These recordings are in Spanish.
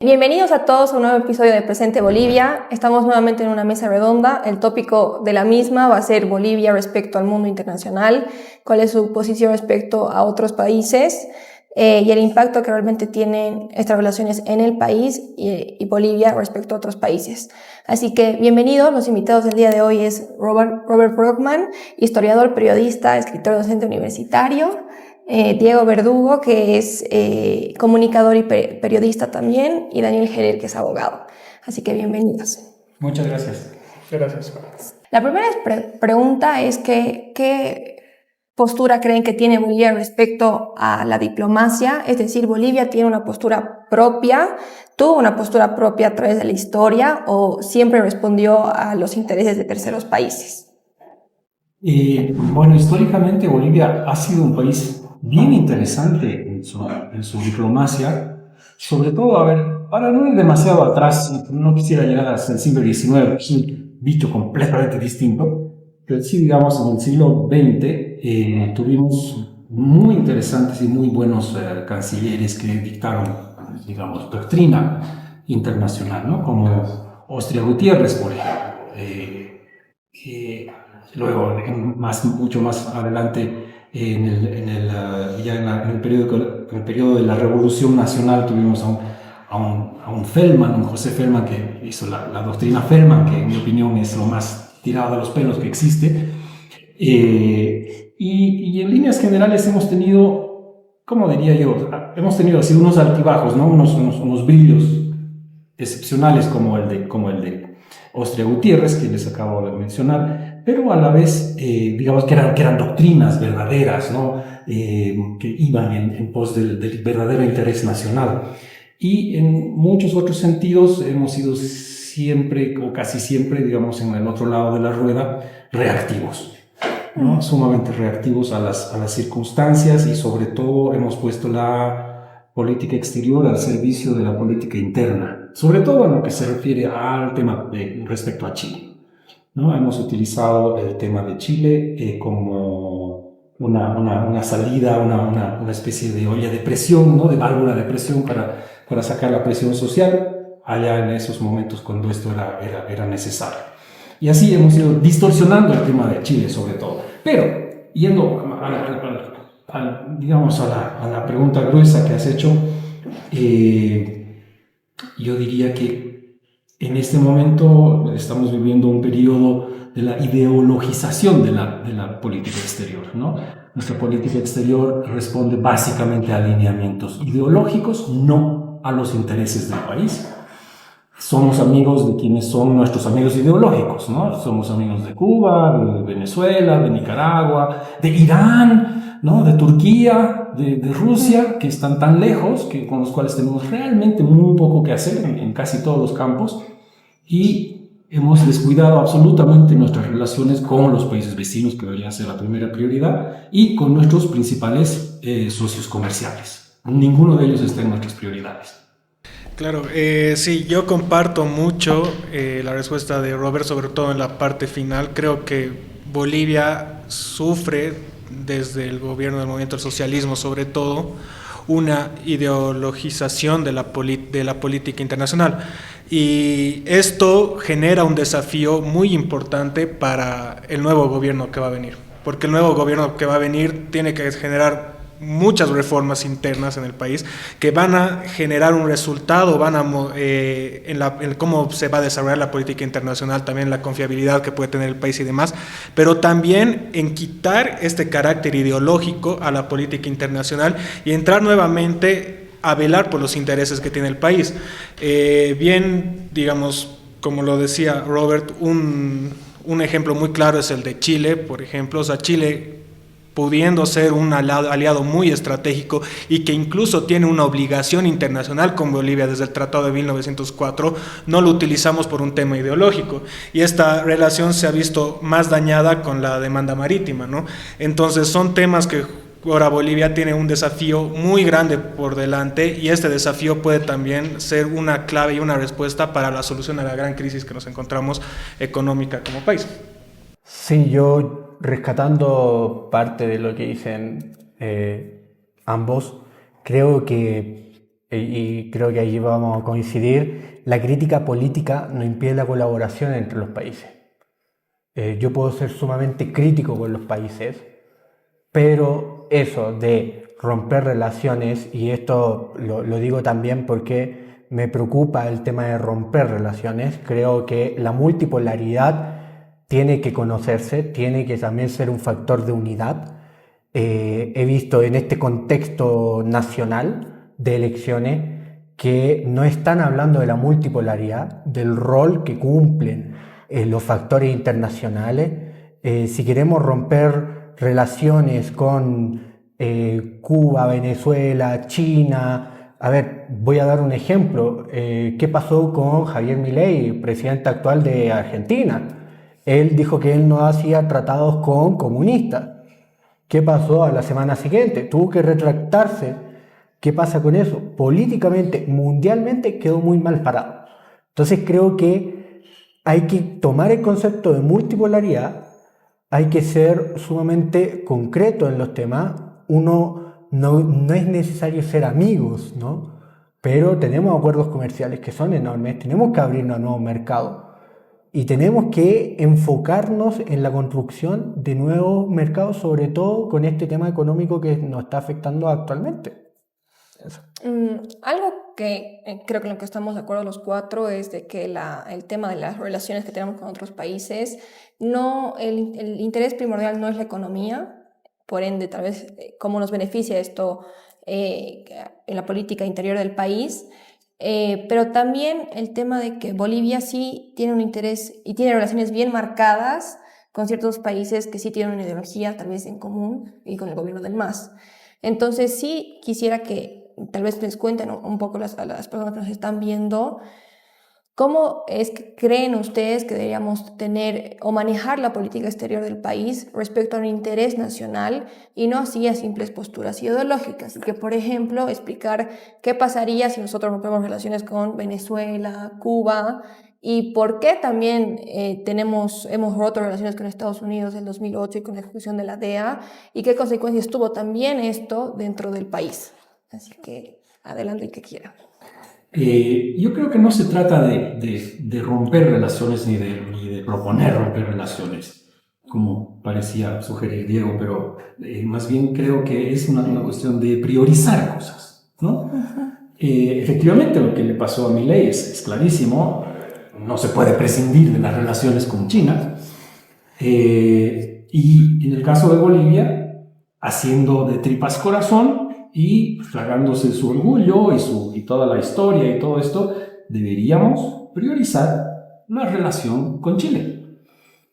Bienvenidos a todos a un nuevo episodio de Presente Bolivia. Estamos nuevamente en una mesa redonda. El tópico de la misma va a ser Bolivia respecto al mundo internacional, cuál es su posición respecto a otros países y el impacto que realmente tienen estas relaciones en el país y Bolivia respecto a otros países. Así que bienvenidos. Los invitados del día de hoy es Robert Brockman, historiador, periodista, escritor, docente universitario. Diego Verdugo, que es comunicador y periodista también, y Daniel Gerer, que es abogado. Así que bienvenidos. Muchas gracias. Gracias. La primera pregunta es ¿qué postura creen que tiene Bolivia respecto a la diplomacia? Es decir, ¿Bolivia tiene una postura propia, tuvo una postura propia a través de la historia o siempre respondió a los intereses de terceros países? Bueno, históricamente Bolivia ha sido un país bien interesante en su diplomacia, sobre todo, para no ir demasiado atrás, no quisiera llegar hasta el siglo XIX, que es un bicho completamente distinto, pero sí, digamos, en el siglo XX tuvimos muy interesantes y muy buenos cancilleres que dictaron, digamos, doctrina internacional, ¿no? Como Ostria Gutiérrez, por ejemplo. Luego, mucho más adelante, en el periodo de la Revolución Nacional, tuvimos a un Feldman, un José Feldman, que hizo la doctrina Feldman, que en mi opinión es lo más tirado de los pelos que existe. Y en líneas generales hemos tenido, ¿cómo diría yo? Hemos tenido así unos altibajos, ¿no? Unos brillos excepcionales como el de Ostria Gutiérrez, que les acabo de mencionar, pero a la vez, digamos que eran doctrinas verdaderas, ¿no? Que iban en pos del verdadero interés nacional. Y en muchos otros sentidos hemos sido siempre, o casi siempre, digamos, en el otro lado de la rueda, reactivos, ¿no? Sumamente reactivos a las circunstancias, y sobre todo hemos puesto la política exterior al servicio de la política interna, sobre todo en lo que se refiere al tema respecto a Chile, ¿no? Hemos utilizado el tema de Chile como una salida, una especie de olla de presión, ¿no? De válvula de presión para sacar la presión social allá en esos momentos cuando esto era necesario. Y así hemos ido distorsionando el tema de Chile sobre todo. Pero, yendo digamos a la pregunta gruesa que has hecho, yo diría que en este momento estamos viviendo un periodo de la ideologización de la política exterior, ¿no? Nuestra política exterior responde básicamente a alineamientos ideológicos, no a los intereses del país. Somos amigos de quienes son nuestros amigos ideológicos, ¿no? Somos amigos de Cuba, de Venezuela, de Nicaragua, de Irán, ¿no? De Turquía, de Rusia, que están tan lejos, con los cuales tenemos realmente muy poco que hacer en casi todos los campos, y hemos descuidado absolutamente nuestras relaciones con los países vecinos, que deberían ser la primera prioridad, y con nuestros principales socios comerciales. Ninguno de ellos está en nuestras prioridades. Claro, sí, yo comparto mucho la respuesta de Robert, sobre todo en la parte final. Creo que Bolivia sufre desde el gobierno del movimiento del socialismo, sobre todo, una ideologización de la política internacional. Y esto genera un desafío muy importante para el nuevo gobierno que va a venir, porque el nuevo gobierno que va a venir tiene que generar muchas reformas internas en el país que van a generar un resultado, en cómo se va a desarrollar la política internacional, también la confiabilidad que puede tener el país y demás, pero también en quitar este carácter ideológico a la política internacional y entrar nuevamente a velar por los intereses que tiene el país. Bien, digamos, como lo decía Robert, un ejemplo muy claro es el de Chile, por ejemplo. O sea, Chile, pudiendo ser un aliado muy estratégico y que incluso tiene una obligación internacional con Bolivia desde el Tratado de 1904, no lo utilizamos por un tema ideológico, y esta relación se ha visto más dañada con la demanda marítima, ¿no? Entonces son temas que ahora Bolivia tiene un desafío muy grande por delante, y este desafío puede también ser una clave y una respuesta para la solución a la gran crisis que nos encontramos económica como país. Sí, yo rescatando parte de lo que dicen ambos, creo que y creo que allí vamos a coincidir, la crítica política no impide la colaboración entre los países. Yo puedo ser sumamente crítico con los países, pero eso de romper relaciones, y esto lo digo también porque me preocupa el tema de romper relaciones, creo que la multipolaridad tiene que conocerse, tiene que también ser un factor de unidad. He visto en este contexto nacional de elecciones que no están hablando de la multipolaridad, del rol que cumplen los factores internacionales. Si queremos romper relaciones con Cuba, Venezuela, China, a ver, voy a dar un ejemplo. ¿Qué pasó con Javier Milei, presidente actual de Argentina? Él dijo que él no hacía tratados con comunistas. ¿Qué pasó a la semana siguiente? Tuvo que retractarse. ¿Qué pasa con eso? Políticamente, mundialmente, quedó muy mal parado. Entonces creo que hay que tomar el concepto de multipolaridad, hay que ser sumamente concreto en los temas. Uno no es necesario ser amigos, ¿no? Pero tenemos acuerdos comerciales que son enormes, tenemos que abrirnos a nuevos mercados. Y tenemos que enfocarnos en la construcción de nuevos mercados, sobre todo con este tema económico que nos está afectando actualmente. Eso. Algo que creo que en lo que estamos de acuerdo los cuatro es de que el tema de las relaciones que tenemos con otros países, el interés primordial no es la economía, por ende tal vez cómo nos beneficia esto en la política interior del país. Pero también el tema de que Bolivia sí tiene un interés y tiene relaciones bien marcadas con ciertos países que sí tienen una ideología tal vez en común y con el gobierno del MAS. Entonces sí quisiera que tal vez les cuenten un poco a las personas que nos están viendo cómo es que creen ustedes que deberíamos tener o manejar la política exterior del país respecto a un interés nacional y no así a simples posturas ideológicas. Y que, por ejemplo, explicar qué pasaría si nosotros rompemos relaciones con Venezuela, Cuba, y por qué también hemos roto relaciones con Estados Unidos en 2008 y con la ejecución de la DEA, y qué consecuencias tuvo también esto dentro del país. Así que adelante el que quiera. Yo creo que no se trata de romper relaciones ni de proponer romper relaciones, como parecía sugerir Diego, pero más bien creo que es una cuestión de priorizar cosas, ¿no? Efectivamente, lo que le pasó a Milei es clarísimo. No se puede prescindir de las relaciones con China. Y en el caso de Bolivia, haciendo de tripas corazón y tragándose su orgullo y toda la historia y todo esto, deberíamos priorizar la relación con Chile,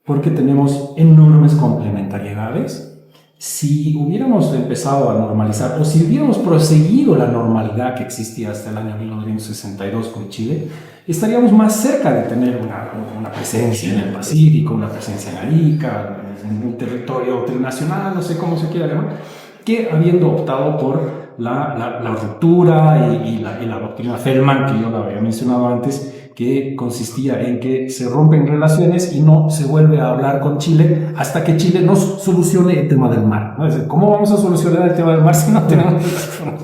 porque tenemos enormes complementariedades. Si hubiéramos empezado a normalizar, o si hubiéramos proseguido la normalidad que existía hasta el año 1962 con Chile, estaríamos más cerca de tener una presencia en el Pacífico, una presencia en Arica, en un territorio trinacional, no sé cómo se quiera llamar, que habiendo optado por la ruptura y la doctrina Feldman, que yo la había mencionado antes, que consistía en que se rompen relaciones y no se vuelve a hablar con Chile hasta que Chile nos solucione el tema del mar, ¿no? Es decir, ¿cómo vamos a solucionar el tema del mar si no tenemos relaciones?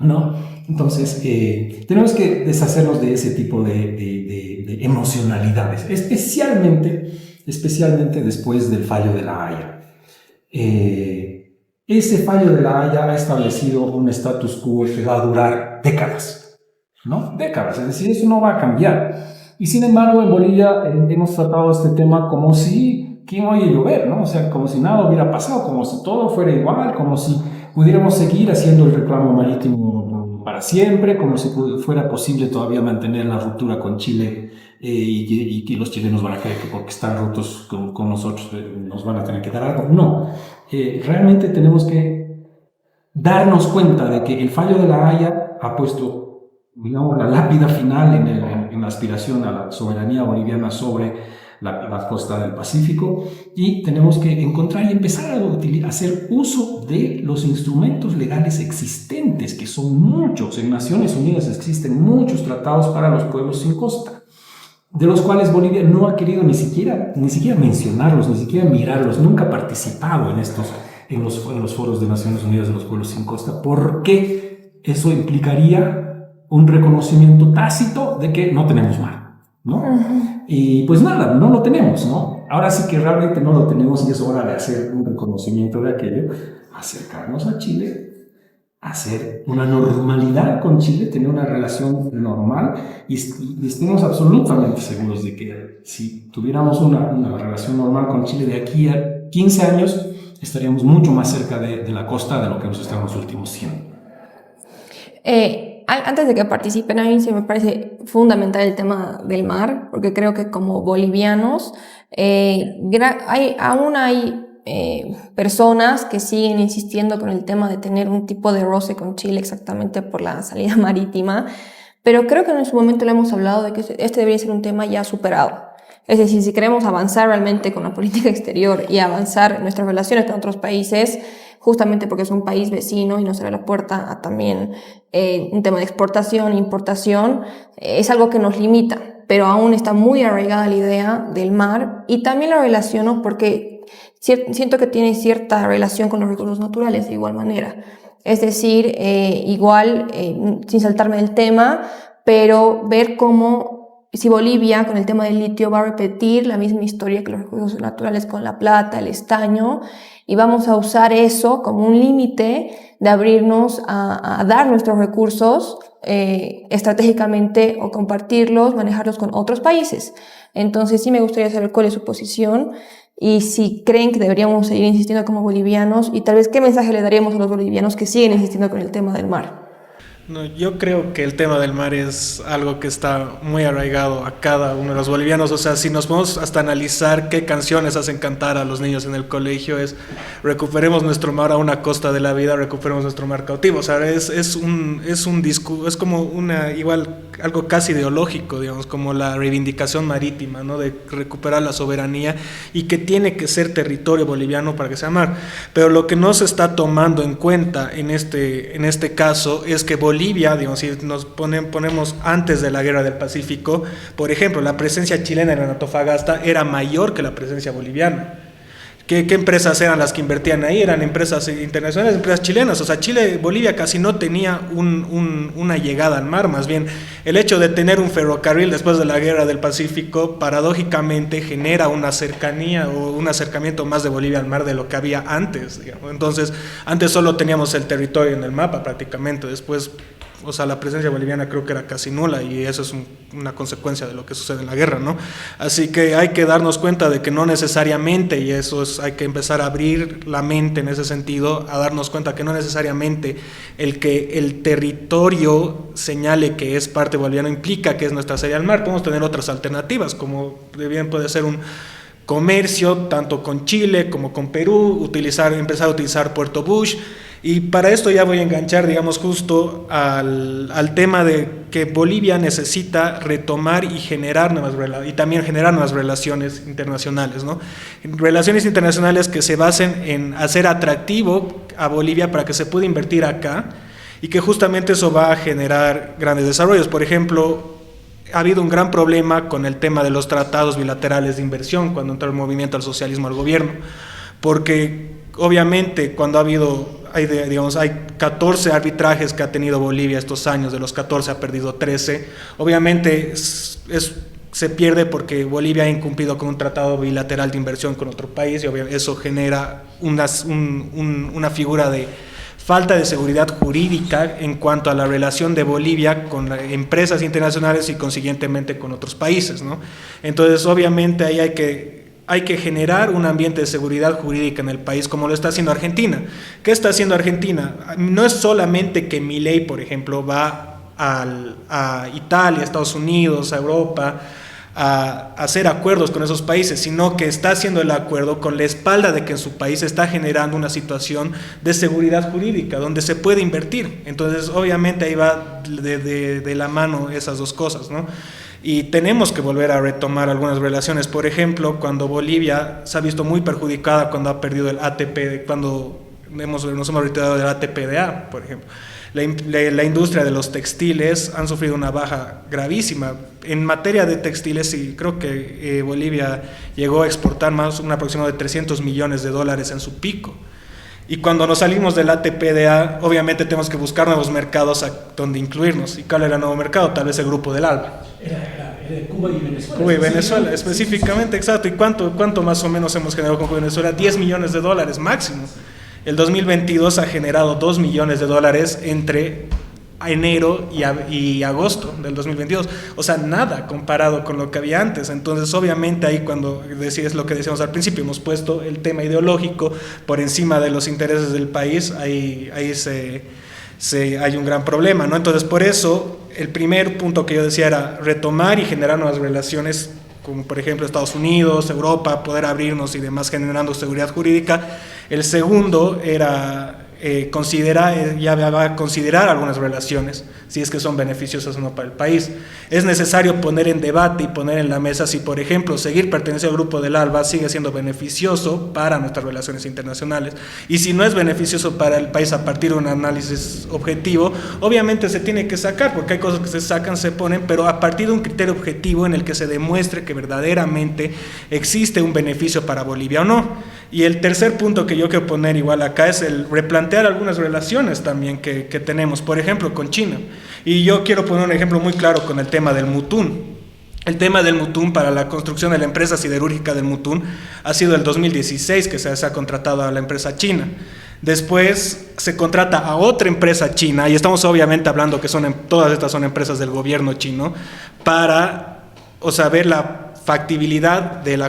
¿No? Entonces, tenemos que deshacernos de ese tipo de emocionalidades, especialmente después del fallo de La Haya. Ese fallo de La Haya ha establecido un status quo que va a durar décadas, ¿no? Décadas, es decir, eso no va a cambiar. Y sin embargo, en Bolivia hemos tratado este tema como si, ¿quién oye llover?, ¿no? O sea, como si nada hubiera pasado, como si todo fuera igual, como si pudiéramos seguir haciendo el reclamo marítimo para siempre, como si fuera posible todavía mantener la ruptura con Chile y que los chilenos van a creer que porque están rotos con nosotros nos van a tener que dar algo. No, realmente tenemos que darnos cuenta de que el fallo de La Haya ha puesto, digamos, la lápida final en la aspiración a la soberanía boliviana sobre la costa del Pacífico, y tenemos que encontrar y empezar a hacer uso de los instrumentos legales existentes, que son muchos. En Naciones Unidas existen muchos tratados para los pueblos sin costa, de los cuales Bolivia no ha querido ni siquiera mencionarlos, ni siquiera mirarlos, nunca ha participado en los foros de Naciones Unidas de los pueblos sin costa, porque eso implicaría un reconocimiento tácito de que no tenemos mar, ¿no? Y pues nada, no lo tenemos, ¿no? Ahora sí que realmente no lo tenemos y es hora de hacer un reconocimiento de aquello, acercarnos a Chile, hacer una normalidad con Chile, tener una relación normal y estemos absolutamente seguros de que si tuviéramos una relación normal con Chile de aquí a 15 años, estaríamos mucho más cerca de la costa de lo que hemos estado en los últimos 100. Antes de que participen, a mí se me parece fundamental el tema del mar, porque creo que como bolivianos aún hay personas que siguen insistiendo con el tema de tener un tipo de roce con Chile exactamente por la salida marítima, pero creo que en su momento le hemos hablado de que este debería ser un tema ya superado. Es decir, si queremos avanzar realmente con la política exterior y avanzar en nuestras relaciones con otros países, justamente porque es un país vecino y nos abre la puerta a también un tema de exportación e importación, es algo que nos limita, pero aún está muy arraigada la idea del mar y también la relaciono porque siento que tiene cierta relación con los recursos naturales de igual manera. Es decir, sin saltarme del tema, pero ver cómo si Bolivia con el tema del litio va a repetir la misma historia que los recursos naturales con la plata, el estaño, y vamos a usar eso como un límite de abrirnos a dar nuestros recursos estratégicamente o compartirlos, manejarlos con otros países. Entonces sí me gustaría saber cuál es su posición y si creen que deberíamos seguir insistiendo como bolivianos y tal vez qué mensaje le daríamos a los bolivianos que siguen insistiendo con el tema del mar. No, yo creo que el tema del mar es algo que está muy arraigado a cada uno de los bolivianos. O sea, si nos vamos hasta analizar qué canciones hacen cantar a los niños en el colegio, es recuperemos nuestro mar a una costa de la vida, recuperemos nuestro mar cautivo. O sea, es un discurso, es como algo casi ideológico, digamos, como la reivindicación marítima, ¿no? De recuperar la soberanía y que tiene que ser territorio boliviano para que sea mar. Pero lo que no se está tomando en cuenta en este caso es que Bolivia, digamos, si nos ponemos antes de la Guerra del Pacífico, por ejemplo, la presencia chilena en Antofagasta era mayor que la presencia boliviana. ¿Qué empresas eran las que invertían ahí? Eran empresas internacionales, empresas chilenas. O sea, Bolivia casi no tenía una llegada al mar. Más bien, el hecho de tener un ferrocarril después de la Guerra del Pacífico, paradójicamente genera una cercanía o un acercamiento más de Bolivia al mar de lo que había antes, digamos. Entonces, antes solo teníamos el territorio en el mapa prácticamente. Después, o sea, la presencia boliviana creo que era casi nula y eso es una consecuencia de lo que sucede en la guerra, ¿no? Así que hay que darnos cuenta de que no necesariamente, y hay que empezar a abrir la mente en ese sentido, a darnos cuenta que no necesariamente el que el territorio señale que es parte boliviana implica que es nuestra salida al mar. Podemos tener otras alternativas, como bien puede ser un comercio tanto con Chile como con Perú, empezar a utilizar Puerto Bush. Y para esto ya voy a enganchar, digamos, justo al tema de que Bolivia necesita retomar y también generar nuevas relaciones internacionales, ¿no? Relaciones internacionales que se basen en hacer atractivo a Bolivia para que se pueda invertir acá y que justamente eso va a generar grandes desarrollos. Por ejemplo, ha habido un gran problema con el tema de los tratados bilaterales de inversión cuando entró el movimiento al socialismo al gobierno, porque obviamente cuando hay 14 arbitrajes que ha tenido Bolivia estos años, de los 14 ha perdido 13, obviamente se pierde porque Bolivia ha incumplido con un tratado bilateral de inversión con otro país y eso genera una figura de falta de seguridad jurídica en cuanto a la relación de Bolivia con empresas internacionales y consiguientemente con otros países, ¿no? Entonces obviamente ahí hay que generar un ambiente de seguridad jurídica en el país como lo está haciendo Argentina. ¿Qué está haciendo Argentina? No es solamente que Milei, por ejemplo, va a Italia, a Estados Unidos, a Europa, a hacer acuerdos con esos países, sino que está haciendo el acuerdo con la espalda de que en su país se está generando una situación de seguridad jurídica donde se puede invertir. Entonces, obviamente ahí va de la mano esas dos cosas, ¿no? Y tenemos que volver a retomar algunas relaciones. Por ejemplo, cuando Bolivia se ha visto muy perjudicada cuando ha perdido el ATP, cuando nos hemos retirado del ATPDA, por ejemplo. La industria de los textiles han sufrido una baja gravísima. En materia de textiles, sí, creo que Bolivia llegó a exportar un aproximado de $300 millones en su pico. Y cuando nos salimos del ATPDA, obviamente tenemos que buscar nuevos mercados donde incluirnos. ¿Y cuál era el nuevo mercado? Tal vez el grupo del ALBA. Era Cuba y Venezuela. Cuba y Venezuela, específicamente, exacto. ¿Y cuánto más o menos hemos generado con Venezuela? $10 millones máximo. El 2022 ha generado $2 millones entre enero y agosto del 2022, o sea, nada comparado con lo que había antes. Entonces, obviamente, ahí cuando decías lo que decíamos al principio, hemos puesto el tema ideológico por encima de los intereses del país, ahí hay un gran problema, ¿no? Entonces, por eso, el primer punto que yo decía era retomar y generar nuevas relaciones, como por ejemplo Estados Unidos, Europa, poder abrirnos y demás, generando seguridad jurídica. El segundo era considerar algunas relaciones, si es que son beneficiosas o no para el país. Es necesario poner en debate y poner en la mesa si, por ejemplo, seguir perteneciendo al grupo del ALBA sigue siendo beneficioso para nuestras relaciones internacionales. Y si no es beneficioso para el país a partir de un análisis objetivo, obviamente se tiene que sacar, porque hay cosas que se sacan, se ponen, pero a partir de un criterio objetivo en el que se demuestre que verdaderamente existe un beneficio para Bolivia o no. Y el tercer punto que yo quiero poner igual acá es el replantear algunas relaciones también que tenemos, por ejemplo, con China. Y yo quiero poner un ejemplo muy claro con el tema del Mutún. El tema del Mutún para la construcción de la empresa siderúrgica del Mutún ha sido el 2016 que se ha contratado a la empresa china. Después se contrata a otra empresa china, y estamos obviamente hablando que todas estas son empresas del gobierno chino, para ver la factibilidad del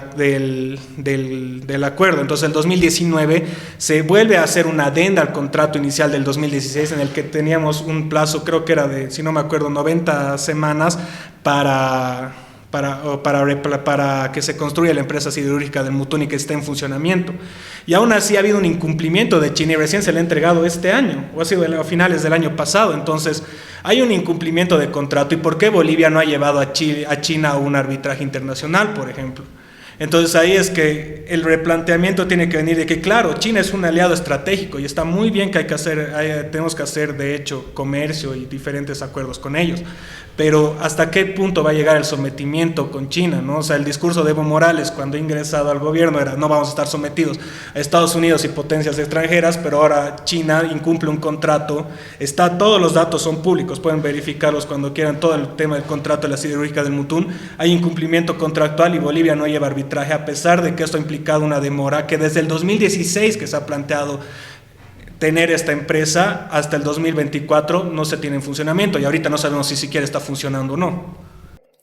acuerdo. Entonces, en 2019 se vuelve a hacer una adenda al contrato inicial del 2016 en el que teníamos un plazo, creo que era de, si no me acuerdo, 90 semanas para que se construya la empresa siderúrgica del Mutún y que esté en funcionamiento. Y aún así ha habido un incumplimiento de China y recién se le ha entregado este año, o ha sido a finales del año pasado. Entonces, hay un incumplimiento de contrato. ¿Y por qué Bolivia no ha llevado a China a un arbitraje internacional, por ejemplo? Entonces ahí es que el replanteamiento tiene que venir de que, claro, China es un aliado estratégico y está muy bien que tenemos que hacer de hecho comercio y diferentes acuerdos con ellos, pero ¿hasta qué punto va a llegar el sometimiento con China, ¿no? O sea, el discurso de Evo Morales cuando ha ingresado al gobierno era: no vamos a estar sometidos a Estados Unidos y potencias extranjeras, pero ahora China incumple un contrato, todos los datos son públicos, pueden verificarlos cuando quieran, todo el tema del contrato de la siderúrgica del Mutún, hay incumplimiento contractual y Bolivia no lleva arbitraje, a pesar de que esto ha implicado una demora que desde el 2016 que se ha planteado tener esta empresa hasta el 2024 no se tiene en funcionamiento, y ahorita no sabemos si siquiera está funcionando o no.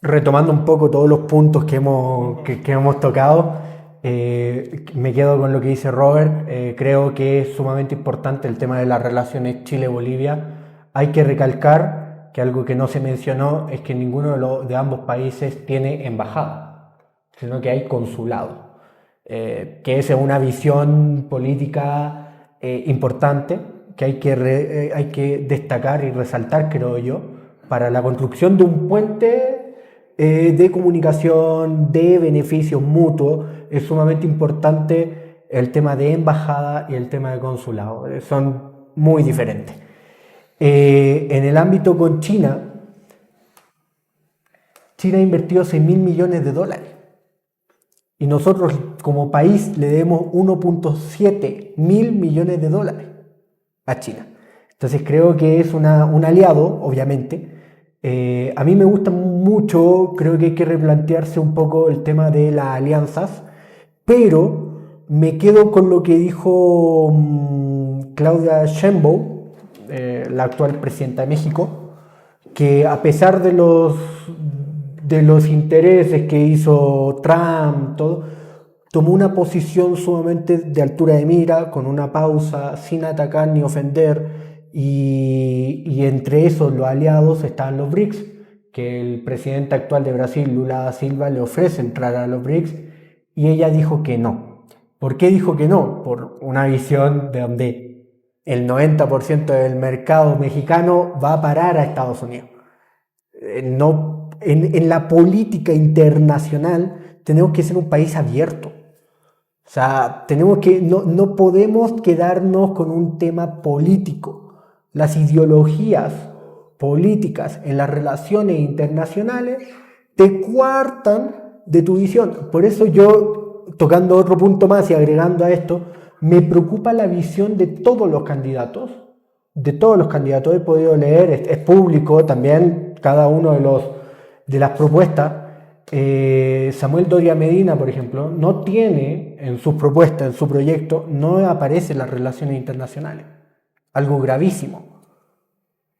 Retomando un poco todos los puntos que hemos tocado, me quedo con lo que dice Robert. Creo que es sumamente importante el tema de las relaciones Chile-Bolivia. Hay que recalcar que algo que no se mencionó es que ninguno de ambos países tiene embajada, sino que hay consulado, que esa es una visión política importante que hay que destacar y resaltar, creo yo, para la construcción de un puente de comunicación, de beneficios mutuos. Es sumamente importante el tema de embajada y el tema de consulado, son muy diferentes. En el ámbito con China ha invertido $6.000 millones y nosotros como país le debemos $1.7 mil millones a China. Entonces creo que es un aliado, obviamente. A mí me gusta mucho, creo que hay que replantearse un poco el tema de las alianzas, pero me quedo con lo que dijo Claudia Sheinbaum, la actual presidenta de México, que a pesar de los intereses que hizo Trump, tomó una posición sumamente de altura de mira, con una pausa, sin atacar ni ofender, y entre esos los aliados estaban los BRICS, que el presidente actual de Brasil, Lula da Silva, le ofrece entrar a los BRICS, y ella dijo que no. ¿Por qué dijo que no? Por una visión de donde el 90% del mercado mexicano va a parar a Estados Unidos. En la política internacional tenemos que ser un país abierto. O sea, no podemos quedarnos con un tema político. Las ideologías políticas en las relaciones internacionales te coartan de tu visión. Por eso yo, tocando otro punto más y agregando a esto, Me preocupa la visión de todos los candidatos. De todos los candidatos he podido leer, es público también cada uno de las propuestas. Samuel Doria Medina, por ejemplo, no tiene en sus propuestas, en su proyecto, no aparecen las relaciones internacionales. Algo gravísimo.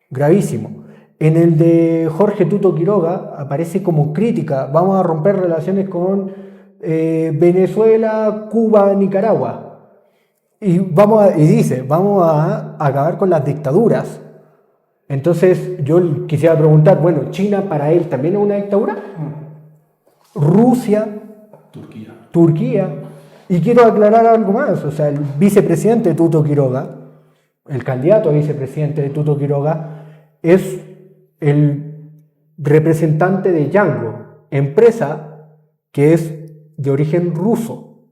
Gravísimo. En el de Jorge Tuto Quiroga aparece como crítica. Vamos a romper relaciones con Venezuela, Cuba, Nicaragua. Y dice, vamos a acabar con las dictaduras. Entonces yo quisiera preguntar, bueno, ¿China para él también es una dictadura? Rusia, Turquía. Y quiero aclarar algo más, o sea, el vicepresidente de Tuto Quiroga, el candidato a vicepresidente de Tuto Quiroga, es el representante de Yango, empresa que es de origen ruso,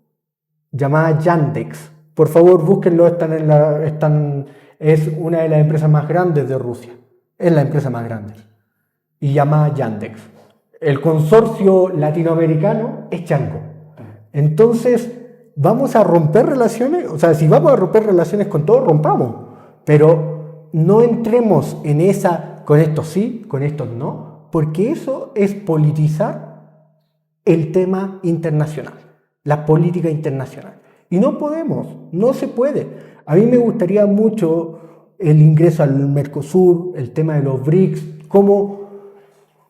llamada Yandex. Por favor, búsquenlo, es una de las empresas más grandes de Rusia. Es la empresa más grande. Y llamada Yandex. El consorcio latinoamericano es Yango. Entonces, ¿vamos a romper relaciones? O sea, si vamos a romper relaciones con todos, rompamos. Pero no entremos en esa, con estos sí, con estos no, porque eso es politizar el tema internacional, la política internacional. Y no podemos, no se puede. A mí me gustaría mucho el ingreso al Mercosur, el tema de los BRICS, cómo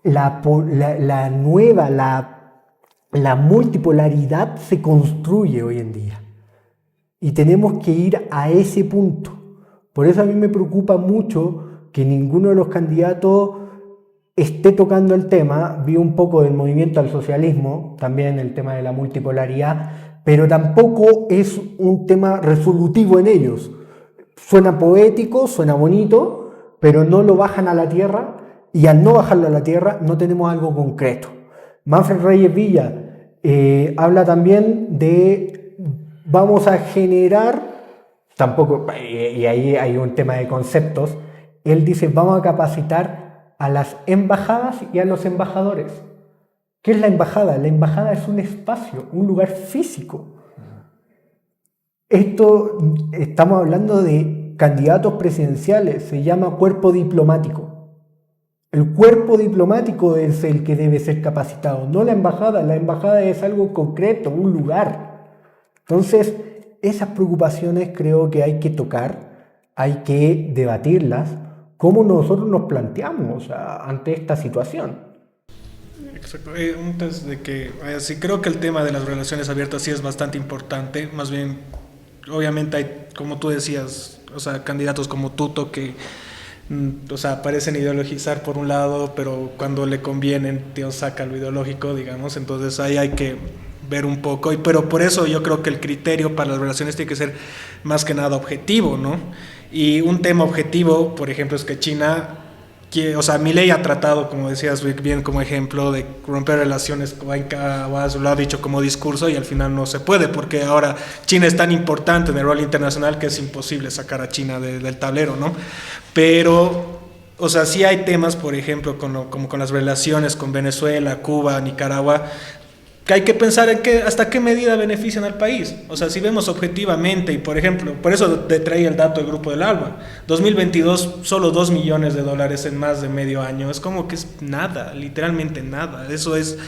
la multipolaridad se construye hoy en día. Y tenemos que ir a ese punto. Por eso a mí me preocupa mucho que ninguno de los candidatos esté tocando el tema. Vi un poco del movimiento al socialismo, también el tema de la multipolaridad, pero tampoco es un tema resolutivo en ellos. Suena poético, suena bonito, pero no lo bajan a la tierra, y al no bajarlo a la tierra no tenemos algo concreto. Manfred Reyes Villa habla también de vamos a generar, tampoco, y ahí hay un tema de conceptos, él dice vamos a capacitar a las embajadas y a los embajadores. ¿Qué es la embajada? La embajada es un espacio, un lugar físico. Estamos hablando de candidatos presidenciales, se llama cuerpo diplomático. El cuerpo diplomático es el que debe ser capacitado, no la embajada. La embajada es algo concreto, un lugar. Entonces, esas preocupaciones creo que hay que tocar, hay que debatirlas, cómo nosotros nos planteamos ante esta situación. Exacto. Antes de que sí, creo que el tema de las relaciones abiertas sí es bastante importante. Más bien, obviamente hay, como tú decías, o sea, candidatos como Tuto que o sea, parecen ideologizar por un lado, pero cuando le convienen, saca lo ideológico, digamos. Entonces ahí hay que ver un poco, pero por eso yo creo que el criterio para las relaciones tiene que ser más que nada objetivo, ¿no? Y un tema objetivo, por ejemplo, es que China, o sea, Milei ha tratado, como decías bien, como ejemplo, de romper relaciones, lo ha dicho como discurso, y al final no se puede, porque ahora China es tan importante en el rol internacional que es imposible sacar a China del tablero, ¿no? Pero, o sea, sí hay temas, por ejemplo, como con las relaciones con Venezuela, Cuba, Nicaragua, que hay que pensar en hasta qué medida benefician al país. O sea, si vemos objetivamente, y por ejemplo, por eso te traía el dato del Grupo del Alba, 2022 solo $2 millones en más de medio año, es como que es nada, literalmente nada. Eso es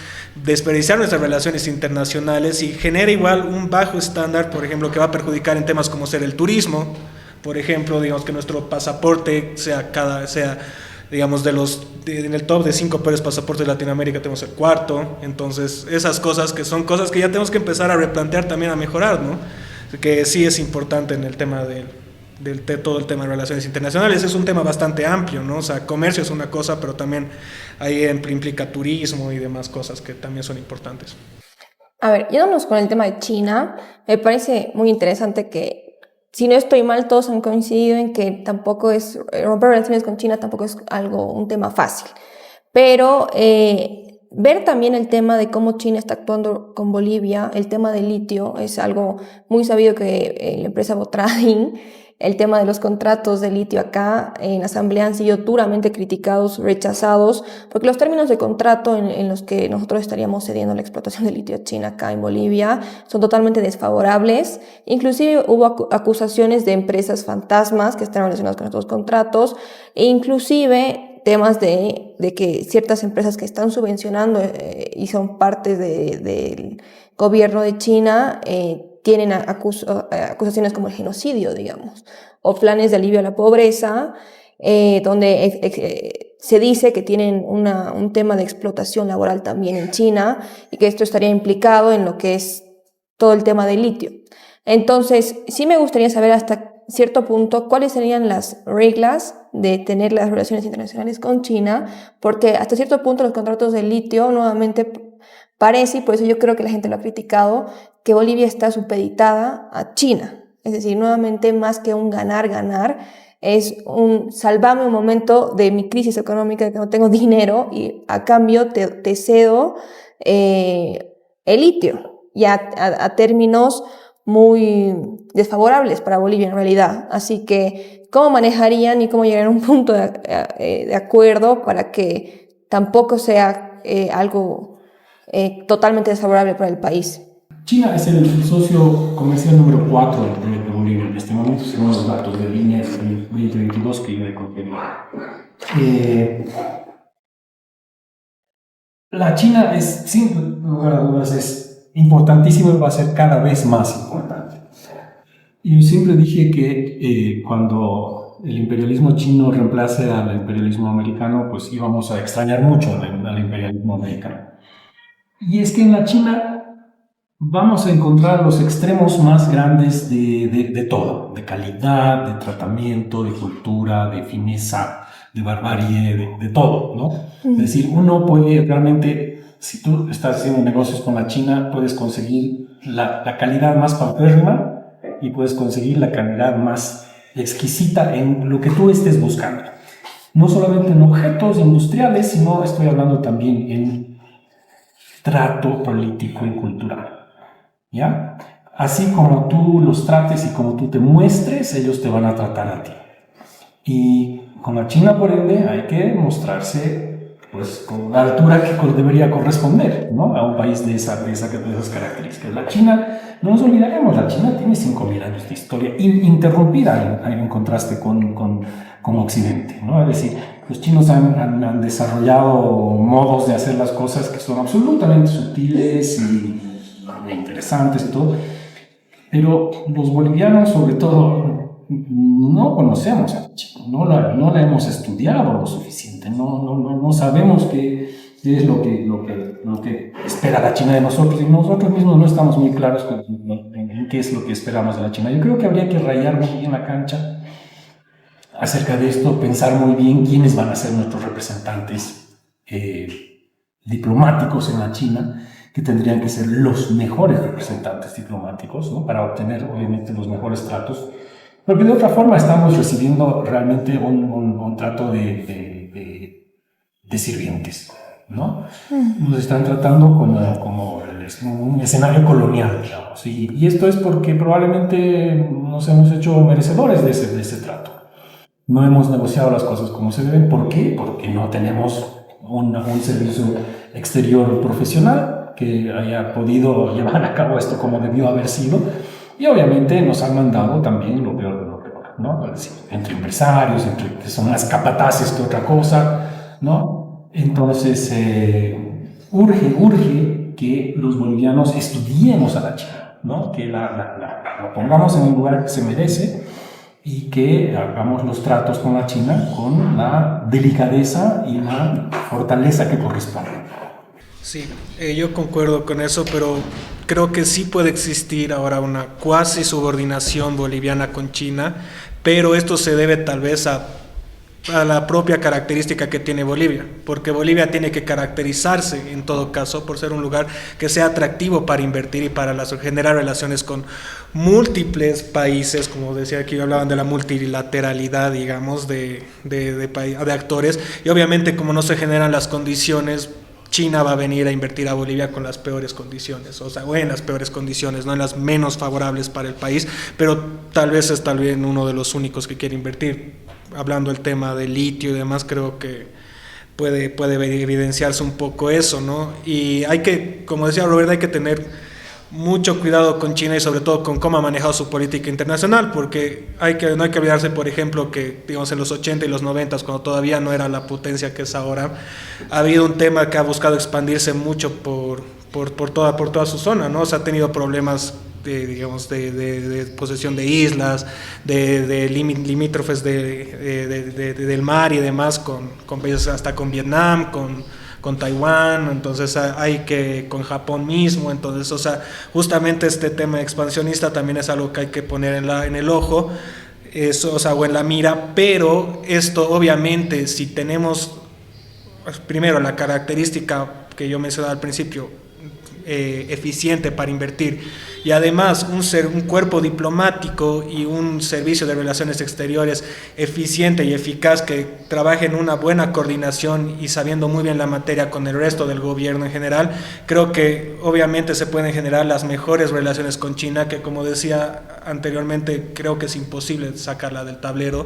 desperdiciar nuestras relaciones internacionales y genera igual un bajo estándar, por ejemplo, que va a perjudicar en temas como ser el turismo. Por ejemplo, digamos que nuestro pasaporte sea digamos, en el top de 5 peores pasaportes de Latinoamérica tenemos el cuarto. Entonces, esas cosas que son cosas que ya tenemos que empezar a replantear también, a mejorar, ¿no? Que sí es importante en el tema de todo el tema de relaciones internacionales. Es un tema bastante amplio, ¿no? O sea, comercio es una cosa, pero también ahí implica turismo y demás cosas que también son importantes. A ver, yéndonos con el tema de China, me parece muy interesante que, si no estoy mal, todos han coincidido en que tampoco es, romper relaciones con China tampoco es un tema fácil. Pero ver también el tema de cómo China está actuando con Bolivia, el tema del litio, es algo muy sabido que la empresa Botrading el tema de los contratos de litio acá en la Asamblea han sido duramente criticados, rechazados, porque los términos de contrato en los que nosotros estaríamos cediendo la explotación de litio a China acá en Bolivia son totalmente desfavorables. Inclusive hubo acusaciones de empresas fantasmas que están relacionadas con estos contratos, e inclusive temas de que ciertas empresas que están subvencionando y son parte del gobierno de China tienen acusaciones como el genocidio, digamos, o planes de alivio a la pobreza, donde se dice que tienen un tema de explotación laboral también en China y que esto estaría implicado en lo que es todo el tema del litio. Entonces, sí me gustaría saber hasta cierto punto cuáles serían las reglas de tener las relaciones internacionales con China, porque hasta cierto punto los contratos de litio nuevamente parece, y por eso yo creo que la gente lo ha criticado, que Bolivia está supeditada a China. Es decir, nuevamente más que un ganar-ganar, es un salvame un momento de mi crisis económica, que no tengo dinero y a cambio te cedo el litio y a términos muy desfavorables para Bolivia en realidad. Así que, ¿cómo manejarían y cómo llegarían a un punto de acuerdo para que tampoco sea algo totalmente desfavorable para el país? China es el socio comercial número 4 de Bolivia en este momento, según los datos de línea 2022 que yo he confirmado. La China es, sin lugar a dudas, es importantísima y va a ser cada vez más importante. Y yo siempre dije que cuando el imperialismo chino reemplace al imperialismo americano, pues íbamos a extrañar mucho al imperialismo americano. Y es que en la China vamos a encontrar los extremos más grandes de todo, de calidad, de tratamiento, de cultura, de fineza, de barbarie, de todo, ¿no? Es decir, uno puede realmente, si tú estás haciendo negocios con la China, puedes conseguir la calidad más paupérrima y puedes conseguir la calidad más exquisita en lo que tú estés buscando. No solamente en objetos industriales, sino estoy hablando también en trato político y cultural. ¿Ya? Así como tú los trates y como tú te muestres, ellos te van a tratar a ti. Y con la China, por ende, hay que mostrarse pues, con la altura que debería corresponder, ¿no? A un país de esas características. La China, no nos olvidaremos, la China tiene 5.000 años de historia interrumpida en contraste con Occidente, ¿no? Es decir, los chinos han desarrollado modos de hacer las cosas que son absolutamente sutiles y interesantes y todo, pero los bolivianos sobre todo no conocemos a la China, no la hemos estudiado lo suficiente, no sabemos qué es lo que espera la China de nosotros, y nosotros mismos no estamos muy claros en qué es lo que esperamos de la China. Yo creo que habría que rayar muy bien la cancha acerca de esto, pensar muy bien quiénes van a ser nuestros representantes diplomáticos en la China, que tendrían que ser los mejores representantes diplomáticos, ¿no? Para obtener, obviamente, los mejores tratos. Porque de otra forma estamos recibiendo realmente un trato de sirvientes, ¿no? Nos están tratando como un escenario colonial, digamos. Y esto es porque probablemente nos hemos hecho merecedores de ese trato. No hemos negociado las cosas como se deben. ¿Por qué? Porque no tenemos un servicio exterior profesional que haya podido llevar a cabo esto como debió haber sido, y obviamente nos han mandado también lo peor de lo peor, ¿no? Es decir, entre empresarios, que son más capataces que otra cosa, ¿no? Entonces urge que los bolivianos estudiemos a la China, ¿no? Que la pongamos en el lugar que se merece y que hagamos los tratos con la China con la delicadeza y la fortaleza que corresponde. Sí, yo concuerdo con eso, pero creo que sí puede existir ahora una cuasi subordinación boliviana con China, pero esto se debe tal vez a la propia característica que tiene Bolivia, porque Bolivia tiene que caracterizarse en todo caso por ser un lugar que sea atractivo para invertir y para generar relaciones con múltiples países, como decía aquí, hablaban de la multilateralidad, digamos, de actores, y obviamente como no se generan las condiciones China va a venir a invertir a Bolivia con las peores condiciones, o sea, o en las peores condiciones, no en las menos favorables para el país, pero tal vez es también uno de los únicos que quiere invertir. Hablando del tema del litio y demás, creo que puede evidenciarse un poco eso, ¿no? Y hay que, como decía Robert, hay que tener mucho cuidado con China y sobre todo con cómo ha manejado su política internacional, porque no hay que olvidarse, por ejemplo, que digamos en los 80 y los 90, cuando todavía no era la potencia que es ahora, ha habido un tema que ha buscado expandirse mucho por toda su zona, ¿no? O sea, ha tenido problemas de posesión de islas, de limítrofes del mar y demás, con países, hasta con Vietnam, con Taiwán, entonces con Japón mismo, entonces, o sea, justamente este tema expansionista también es algo que hay que poner en el ojo, eso, o sea, o en la mira, pero esto obviamente, si tenemos primero la característica que yo mencionaba al principio, eficiente para invertir, y además un cuerpo diplomático y un servicio de relaciones exteriores eficiente y eficaz, que trabaje en una buena coordinación y sabiendo muy bien la materia con el resto del gobierno en general, creo que obviamente se pueden generar las mejores relaciones con China, que como decía anteriormente, creo que es imposible sacarla del tablero,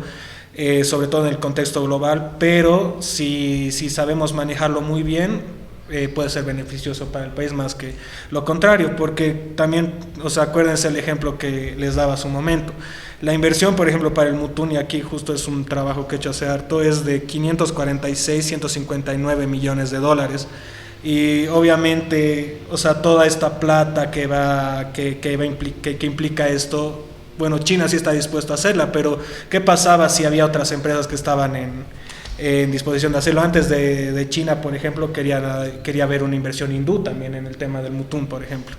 sobre todo en el contexto global, pero si sabemos manejarlo muy bien, puede ser beneficioso para el país más que lo contrario, porque también, o sea, acuérdense el ejemplo que les daba hace un momento. La inversión, por ejemplo, para el Mutún, y aquí justo es un trabajo que he hecho hace harto, es de 159 millones de dólares. Y obviamente, o sea, toda esta plata que implica esto, bueno, China sí está dispuesto a hacerla, pero ¿qué pasaba si había otras empresas que estaban en disposición de hacerlo? Antes de China, por ejemplo, quería ver una inversión hindú también en el tema del Mutún, por ejemplo.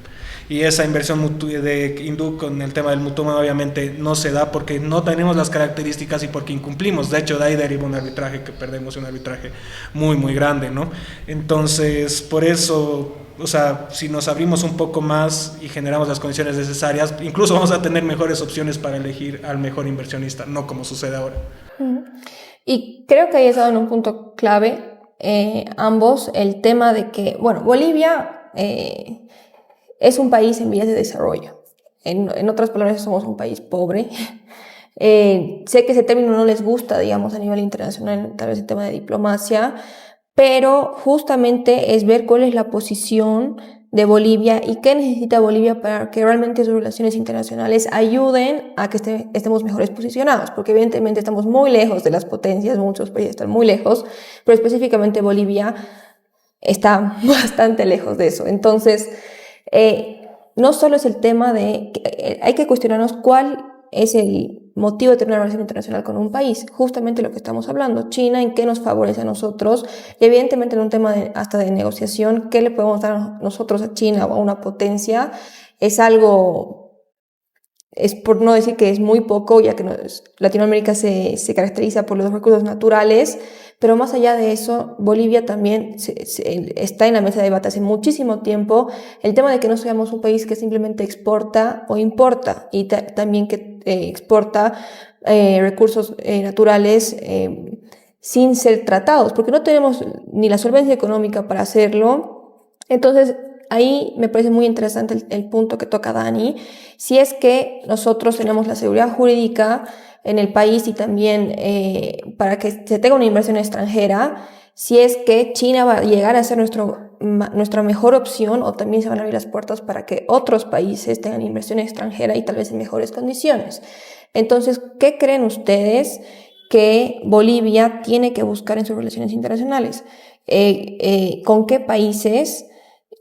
Y esa inversión de hindú con el tema del Mutún obviamente no se da porque no tenemos las características y porque incumplimos. De hecho, de ahí deriva un arbitraje que perdemos, un arbitraje muy, muy grande, ¿no? Entonces, por eso, o sea, si nos abrimos un poco más y generamos las condiciones necesarias, incluso vamos a tener mejores opciones para elegir al mejor inversionista, no como sucede ahora. Y creo que ahí has dado en un punto clave, ambos, el tema de que, bueno, Bolivia es un país en vías de desarrollo. En otras palabras, somos un país pobre. Sé que ese término no les gusta, digamos, a nivel internacional, tal vez el tema de diplomacia, pero justamente es ver cuál es la posición de Bolivia y qué necesita Bolivia para que realmente sus relaciones internacionales ayuden a que estemos mejores posicionados, porque evidentemente estamos muy lejos de las potencias, muchos países están muy lejos, pero específicamente Bolivia está bastante lejos de eso. Entonces, no solo es el tema de hay que cuestionarnos cuál es el motivo de tener una relación internacional con un país, justamente lo que estamos hablando, China, en qué nos favorece a nosotros, y evidentemente en un tema hasta de negociación, qué le podemos dar nosotros a China o a una potencia, es algo, es por no decir que es muy poco, ya que Latinoamérica se caracteriza por los recursos naturales, pero más allá de eso, Bolivia también está en la mesa de debate hace muchísimo tiempo, el tema de que no seamos un país que simplemente exporta o importa, y también que exporta recursos naturales sin ser tratados, porque no tenemos ni la solvencia económica para hacerlo. Entonces, ahí me parece muy interesante el punto que toca Dani, si es que nosotros tenemos la seguridad jurídica en el país y también para que se tenga una inversión extranjera, si es que China va a llegar a ser nuestra mejor opción, o también se van a abrir las puertas para que otros países tengan inversión extranjera y tal vez en mejores condiciones. Entonces, ¿qué creen ustedes que Bolivia tiene que buscar en sus relaciones internacionales? ¿Con qué países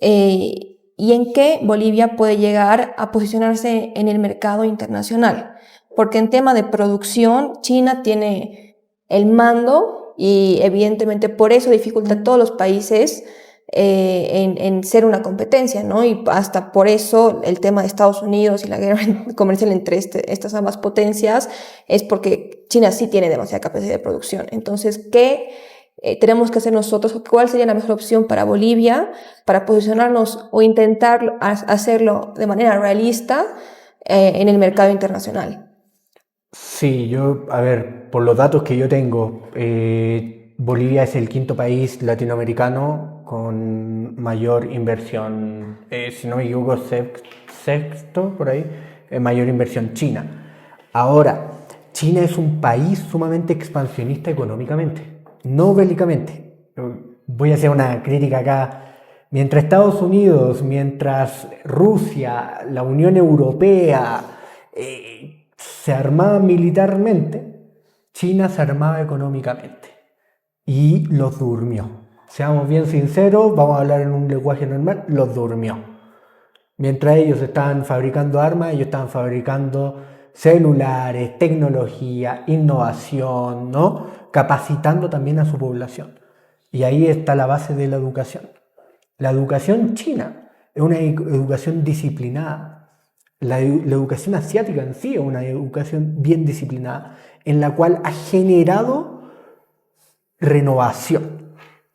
y en qué Bolivia puede llegar a posicionarse en el mercado internacional? Porque en tema de producción, China tiene el mando y evidentemente por eso dificulta a todos los países en ser una competencia, ¿no? Y hasta por eso el tema de Estados Unidos y la guerra comercial entre estas ambas potencias es porque China sí tiene demasiada capacidad de producción. Entonces, ¿qué tenemos que hacer nosotros? ¿Cuál sería la mejor opción para Bolivia para posicionarnos o intentar hacerlo de manera realista en el mercado internacional? Sí, a ver, por los datos que yo tengo, Bolivia es el quinto país latinoamericano con mayor inversión, si no me equivoco, sexto por ahí, mayor inversión China. Ahora, China es un país sumamente expansionista económicamente, no bélicamente. Voy a hacer una crítica acá. Mientras Estados Unidos, mientras Rusia, la Unión Europea se armaban militarmente, China se armaba económicamente y los durmió. Seamos bien sinceros, vamos a hablar en un lenguaje normal, los durmió. Mientras ellos estaban fabricando armas, ellos estaban fabricando celulares, tecnología, innovación, ¿no? Capacitando también a su población. Y ahí está la base de la educación. La educación china es una educación disciplinada. La educación asiática en sí es una educación bien disciplinada, en la cual ha generado renovación.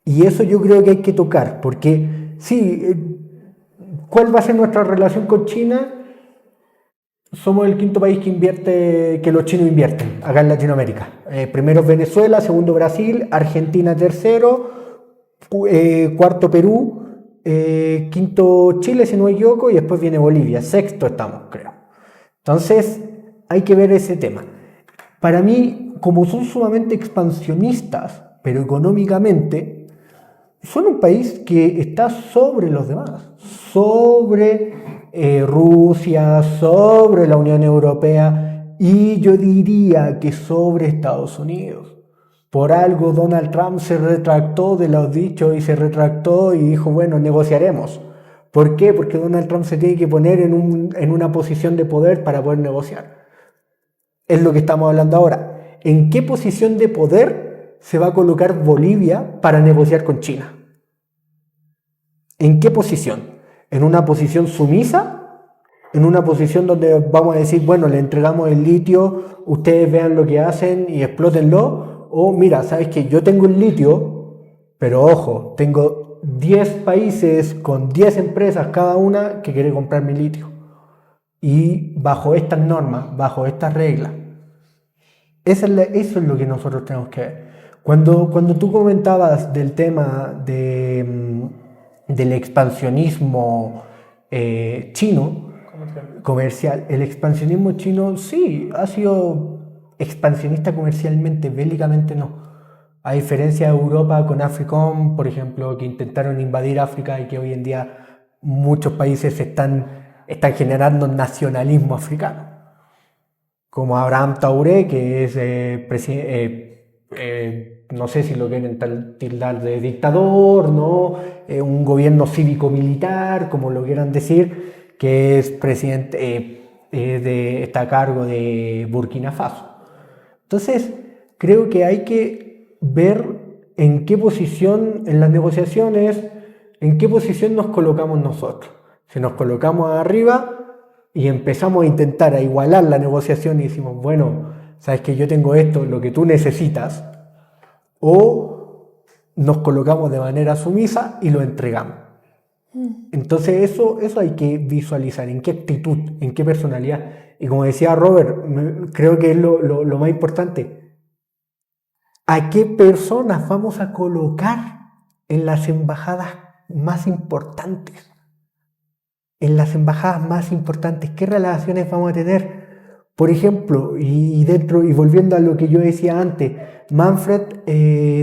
Y eso yo creo que hay que tocar, porque sí, ¿cuál va a ser nuestra relación con China? Somos el quinto país que los chinos invierten acá en Latinoamérica. Primero Venezuela, segundo Brasil, Argentina tercero, cuarto Perú, quinto Chile, si no me equivoco, y después viene Bolivia. Sexto estamos, creo. Entonces, hay que ver ese tema. Para mí, como son sumamente expansionistas, pero económicamente, son un país que está sobre los demás, sobre Rusia, sobre la Unión Europea y yo diría que sobre Estados Unidos. Por algo Donald Trump se retractó de los dichos y se retractó y dijo, bueno, negociaremos. ¿Por qué? Porque Donald Trump se tiene que poner en una posición de poder para poder negociar. Es lo que estamos hablando ahora. ¿En qué posición de poder se va a colocar Bolivia para negociar con China? ¿En qué posición? ¿En una posición sumisa? ¿En una posición donde vamos a decir, bueno, le entregamos el litio, ustedes vean lo que hacen y explótenlo? O mira, ¿sabes qué? Yo tengo el litio, pero ojo, tengo 10 países con 10 empresas cada una que quiere comprar mi litio. Y bajo estas normas, bajo estas reglas. Eso es lo que nosotros tenemos que ver. Cuando tú comentabas del tema del expansionismo chino, comercial, el expansionismo chino sí ha sido expansionista comercialmente, bélicamente no. A diferencia de Europa con AFRICOM, por ejemplo, que intentaron invadir África y que hoy en día muchos países están generando nacionalismo africano. Como Abraham Traoré, que es no sé si lo quieren tildar de dictador, ¿no? Un gobierno cívico-militar, como lo quieran decir, que es presidente, está a cargo de Burkina Faso. Entonces, creo que hay que ver en qué posición en las negociaciones, en qué posición nos colocamos nosotros. Si nos colocamos arriba y empezamos a intentar a igualar la negociación y decimos, bueno, sabes que yo tengo esto, lo que tú necesitas, o nos colocamos de manera sumisa y lo entregamos. Entonces eso hay que visualizar, en qué actitud, en qué personalidad. Y como decía Robert, creo que es lo más importante. ¿A qué personas vamos a colocar en las embajadas más importantes? En las embajadas más importantes, ¿qué relaciones vamos a tener? Por ejemplo, y volviendo a lo que yo decía antes, Manfred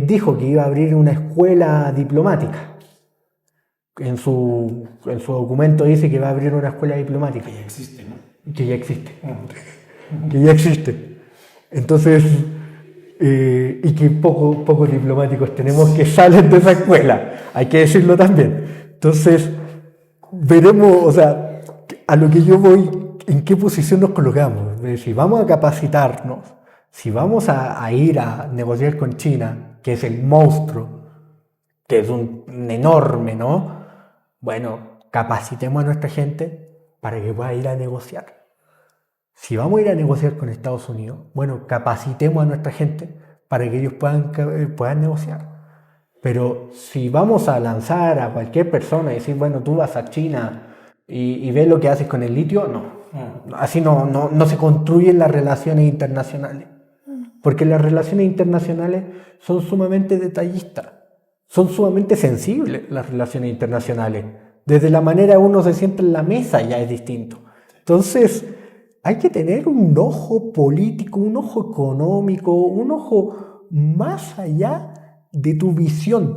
dijo que iba a abrir una escuela diplomática. En su documento dice que va a abrir una escuela diplomática. Que ya existe, ¿no? Que ya existe. Que ya existe. Entonces, y que pocos diplomáticos tenemos que salen de esa escuela. Hay que decirlo también. Entonces, veremos, o sea, a lo que yo voy, en qué posición nos colocamos. Si vamos a capacitarnos, si vamos a ir a negociar con China, que es el monstruo, que es un enorme, ¿no? Bueno, capacitemos a nuestra gente para que pueda ir a negociar. Si vamos a ir a negociar con Estados Unidos, bueno, capacitemos a nuestra gente para que ellos puedan negociar. Pero si vamos a lanzar a cualquier persona y decir, bueno, tú vas a China y ves lo que haces con el litio, no. Así no se construyen las relaciones internacionales. Porque las relaciones internacionales son sumamente detallistas, son sumamente sensibles las relaciones internacionales. Desde la manera uno se sienta en la mesa ya es distinto. Entonces, hay que tener un ojo político, un ojo económico, un ojo más allá de tu visión,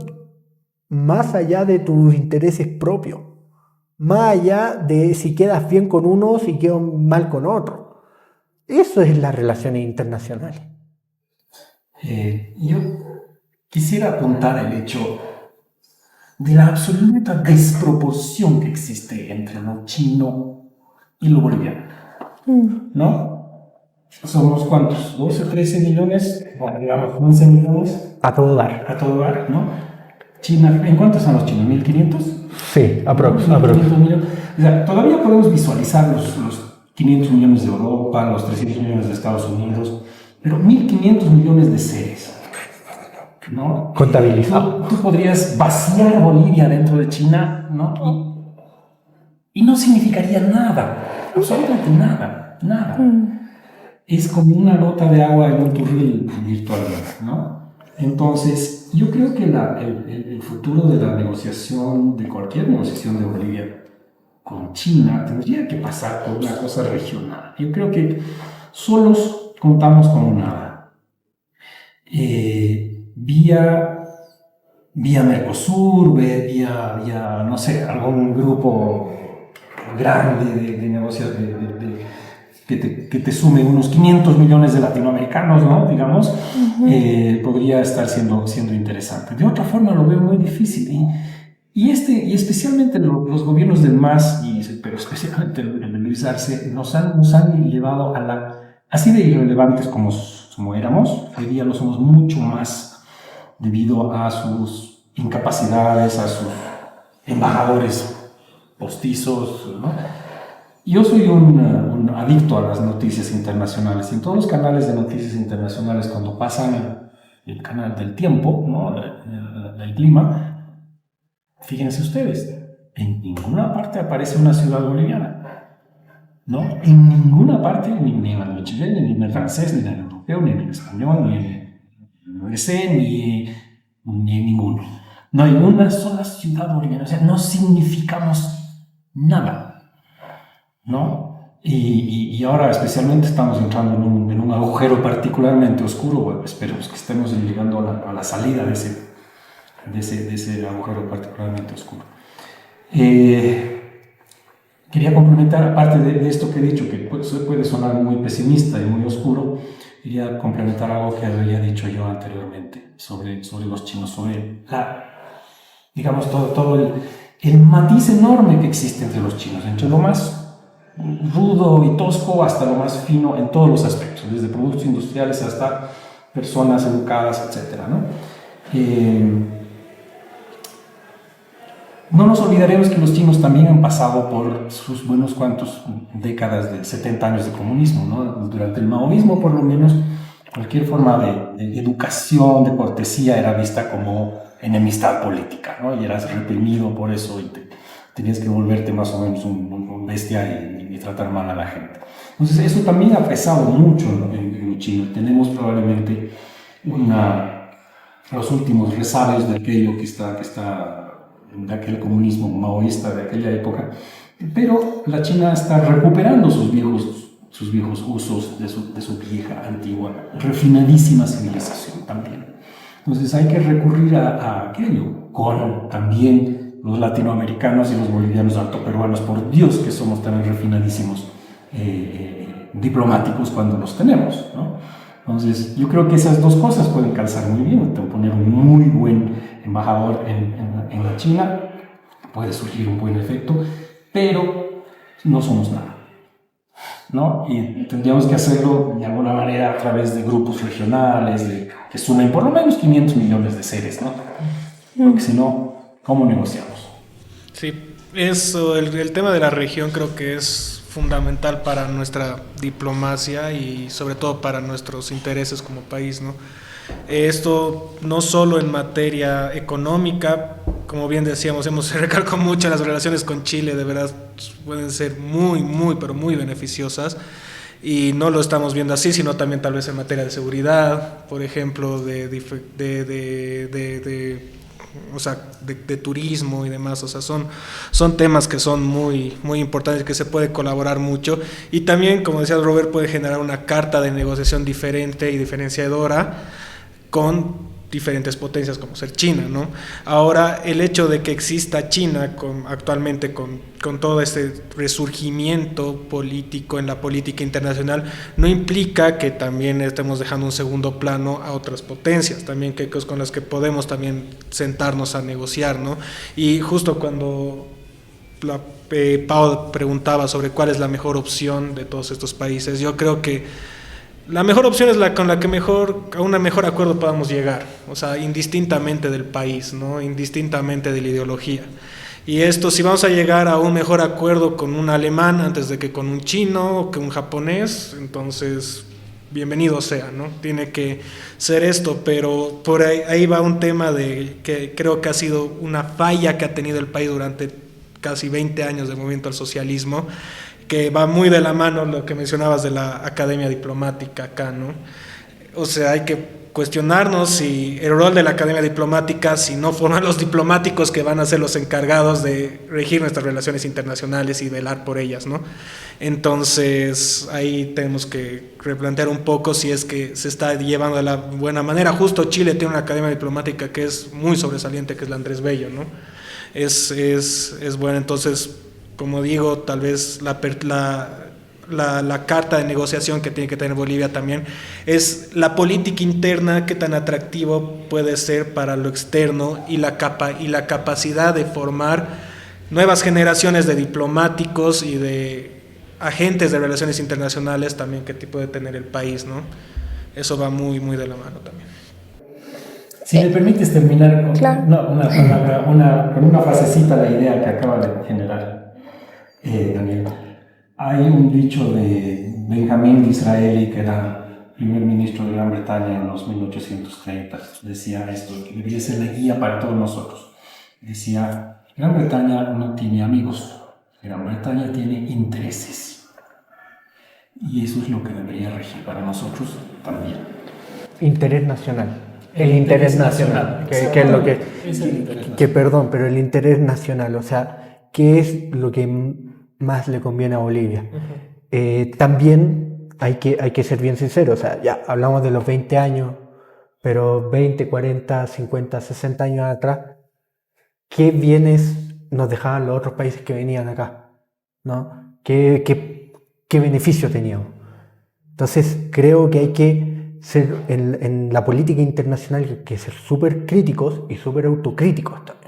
más allá de tus intereses propios, más allá de si quedas bien con uno, si quedas mal con otro. Eso es las relaciones internacionales. Yo quisiera apuntar el hecho de la absoluta desproporción que existe entre lo chino y lo boliviano, ¿no? Somos ¿cuántos? 12, 13 millones, bueno, digamos 11 millones. A todo dar. A todo dar, ¿no? China, ¿en cuántos son los chinos? ¿1.500? Sí, aproximadamente. 1.500 millones. O sea, todavía podemos visualizar los 500 millones de Europa, los 300 millones de Estados Unidos, pero 1.500 millones de seres, ¿no? Contabilizado. Tú podrías vaciar Bolivia dentro de China, ¿no? Y no significaría nada, absolutamente nada, nada. Es como una gota de agua en un turril virtualmente, ¿no? Entonces, yo creo que el futuro de la negociación, de cualquier negociación de Bolivia con China, tendría que pasar por una cosa regional. Yo creo que solos contamos con nada. Vía Mercosur, vía, no sé, algún grupo grande de negocios que te sume unos 500 millones de latinoamericanos, ¿no? Digamos, podría estar siendo interesante. De otra forma lo veo muy difícil. Y especialmente los gobiernos del MAS, pero especialmente el de Luis Arce, nos han llevado así de irrelevantes como éramos. Hoy día lo somos mucho más debido a sus incapacidades, a sus embajadores postizos, ¿no? Yo soy un adicto a las noticias internacionales y en todos los canales de noticias internacionales, cuando pasan el canal del tiempo, ¿no? del clima, fíjense ustedes, en ninguna parte aparece una ciudad boliviana, ¿no? En ninguna parte, ni en el chileno, ni en el francés, ni en el europeo, ni en el español, ni en el USA, ni en ninguno. No hay una sola ciudad boliviana, o sea, no significamos nada, ¿no? Y ahora especialmente estamos entrando en un agujero particularmente oscuro. Bueno, esperemos que estemos llegando a la salida de ese agujero particularmente oscuro. Quería complementar, aparte de esto que he dicho, que puede sonar muy pesimista y muy oscuro, quería complementar algo que había dicho yo anteriormente sobre los chinos, sobre digamos, todo el matiz enorme que existe entre los chinos, entre lo más rudo y tosco hasta lo más fino en todos los aspectos, desde productos industriales hasta personas educadas, etc., ¿no? No nos olvidaremos que los chinos también han pasado por sus buenos cuantos décadas de 70 años de comunismo, ¿no? Durante el maoísmo, por lo menos, cualquier forma de educación, de cortesía era vista como enemistad política, ¿no? Y eras reprimido por eso y tenías que volverte más o menos un bestia y tratar mal a la gente. Entonces eso también ha pesado mucho en China. Tenemos probablemente los últimos resabios de aquello que está de aquel comunismo maoísta de aquella época, pero la China está recuperando sus viejos usos de su vieja, antigua, refinadísima civilización también. Entonces hay que recurrir a aquello con también los latinoamericanos y los bolivianos altoperuanos, por Dios que somos tan refinadísimos diplomáticos cuando los tenemos, ¿no? Entonces yo creo que esas dos cosas pueden calzar muy bien. Poner un muy buen embajador en la China puede surgir un buen efecto, pero no somos nada, ¿no? Y tendríamos que hacerlo de alguna manera a través de grupos regionales que sumen por lo menos 500 millones de seres, ¿no? Porque si no, ¿cómo negociamos? Sí, eso, el tema de la región creo que es fundamental para nuestra diplomacia y sobre todo para nuestros intereses como país, ¿no? Esto no solo en materia económica, como bien decíamos, hemos recalcado mucho las relaciones con Chile, de verdad pueden ser muy, pero muy beneficiosas, y no lo estamos viendo así, sino también tal vez en materia de seguridad, por ejemplo, de o sea, de turismo y demás, o sea, son temas que son muy, muy importantes, que se puede colaborar mucho, y también, como decía Robert, puede generar una carta de negociación diferente y diferenciadora con diferentes potencias como ser China, ¿no? Ahora, el hecho de que exista China actualmente con todo este resurgimiento político en la política internacional no implica que también estemos dejando un segundo plano a otras potencias, también que con las que podemos también sentarnos a negociar, ¿no? Y justo cuando Pau preguntaba sobre cuál es la mejor opción de todos estos países, yo creo que la mejor opción es la con la que a un mejor acuerdo podamos llegar, o sea, indistintamente del país, ¿no? Indistintamente de la ideología. Y esto, si vamos a llegar a un mejor acuerdo con un alemán antes de que con un chino o que un japonés, entonces bienvenido sea, ¿no? Tiene que ser esto, pero por ahí va un tema de que creo que ha sido una falla que ha tenido el país durante casi 20 años de movimiento al socialismo, que va muy de la mano lo que mencionabas de la academia diplomática acá, ¿no? O sea, hay que cuestionarnos si el rol de la academia diplomática, si no forman los diplomáticos que van a ser los encargados de regir nuestras relaciones internacionales y velar por ellas, ¿no? Entonces, ahí tenemos que replantear un poco si es que se está llevando de la buena manera. Justo Chile tiene una academia diplomática que es muy sobresaliente, que es la Andrés Bello, ¿no? Es buena, entonces, como digo, tal vez la carta de negociación que tiene que tener Bolivia también es la política interna, qué tan atractivo puede ser para lo externo, y la capacidad de formar nuevas generaciones de diplomáticos y de agentes de relaciones internacionales también que puede tener el país, ¿no? Eso va muy, muy de la mano también. Si me permites terminar con Claro. con una frasecita la idea que acaba de generar Daniel. Hay un dicho de Benjamín Disraeli, que era primer ministro de Gran Bretaña en los 1830. Decía esto, que debería ser la guía para todos nosotros. Decía, Gran Bretaña no tiene amigos, Gran Bretaña tiene intereses. Y eso es lo que debería regir para nosotros también. Interés nacional. El interés nacional, que es lo que perdón, pero el interés nacional, o sea, ¿qué es lo que más le conviene a Bolivia? También hay que ser bien sinceros, o sea, ya hablamos de los 20 años, pero 20, 40, 50, 60 años atrás, ¿qué bienes nos dejaban los otros países que venían acá? ¿No? ¿Qué beneficios teníamos? Entonces, creo que hay que ser en la política internacional, hay que ser súper críticos y súper autocríticos también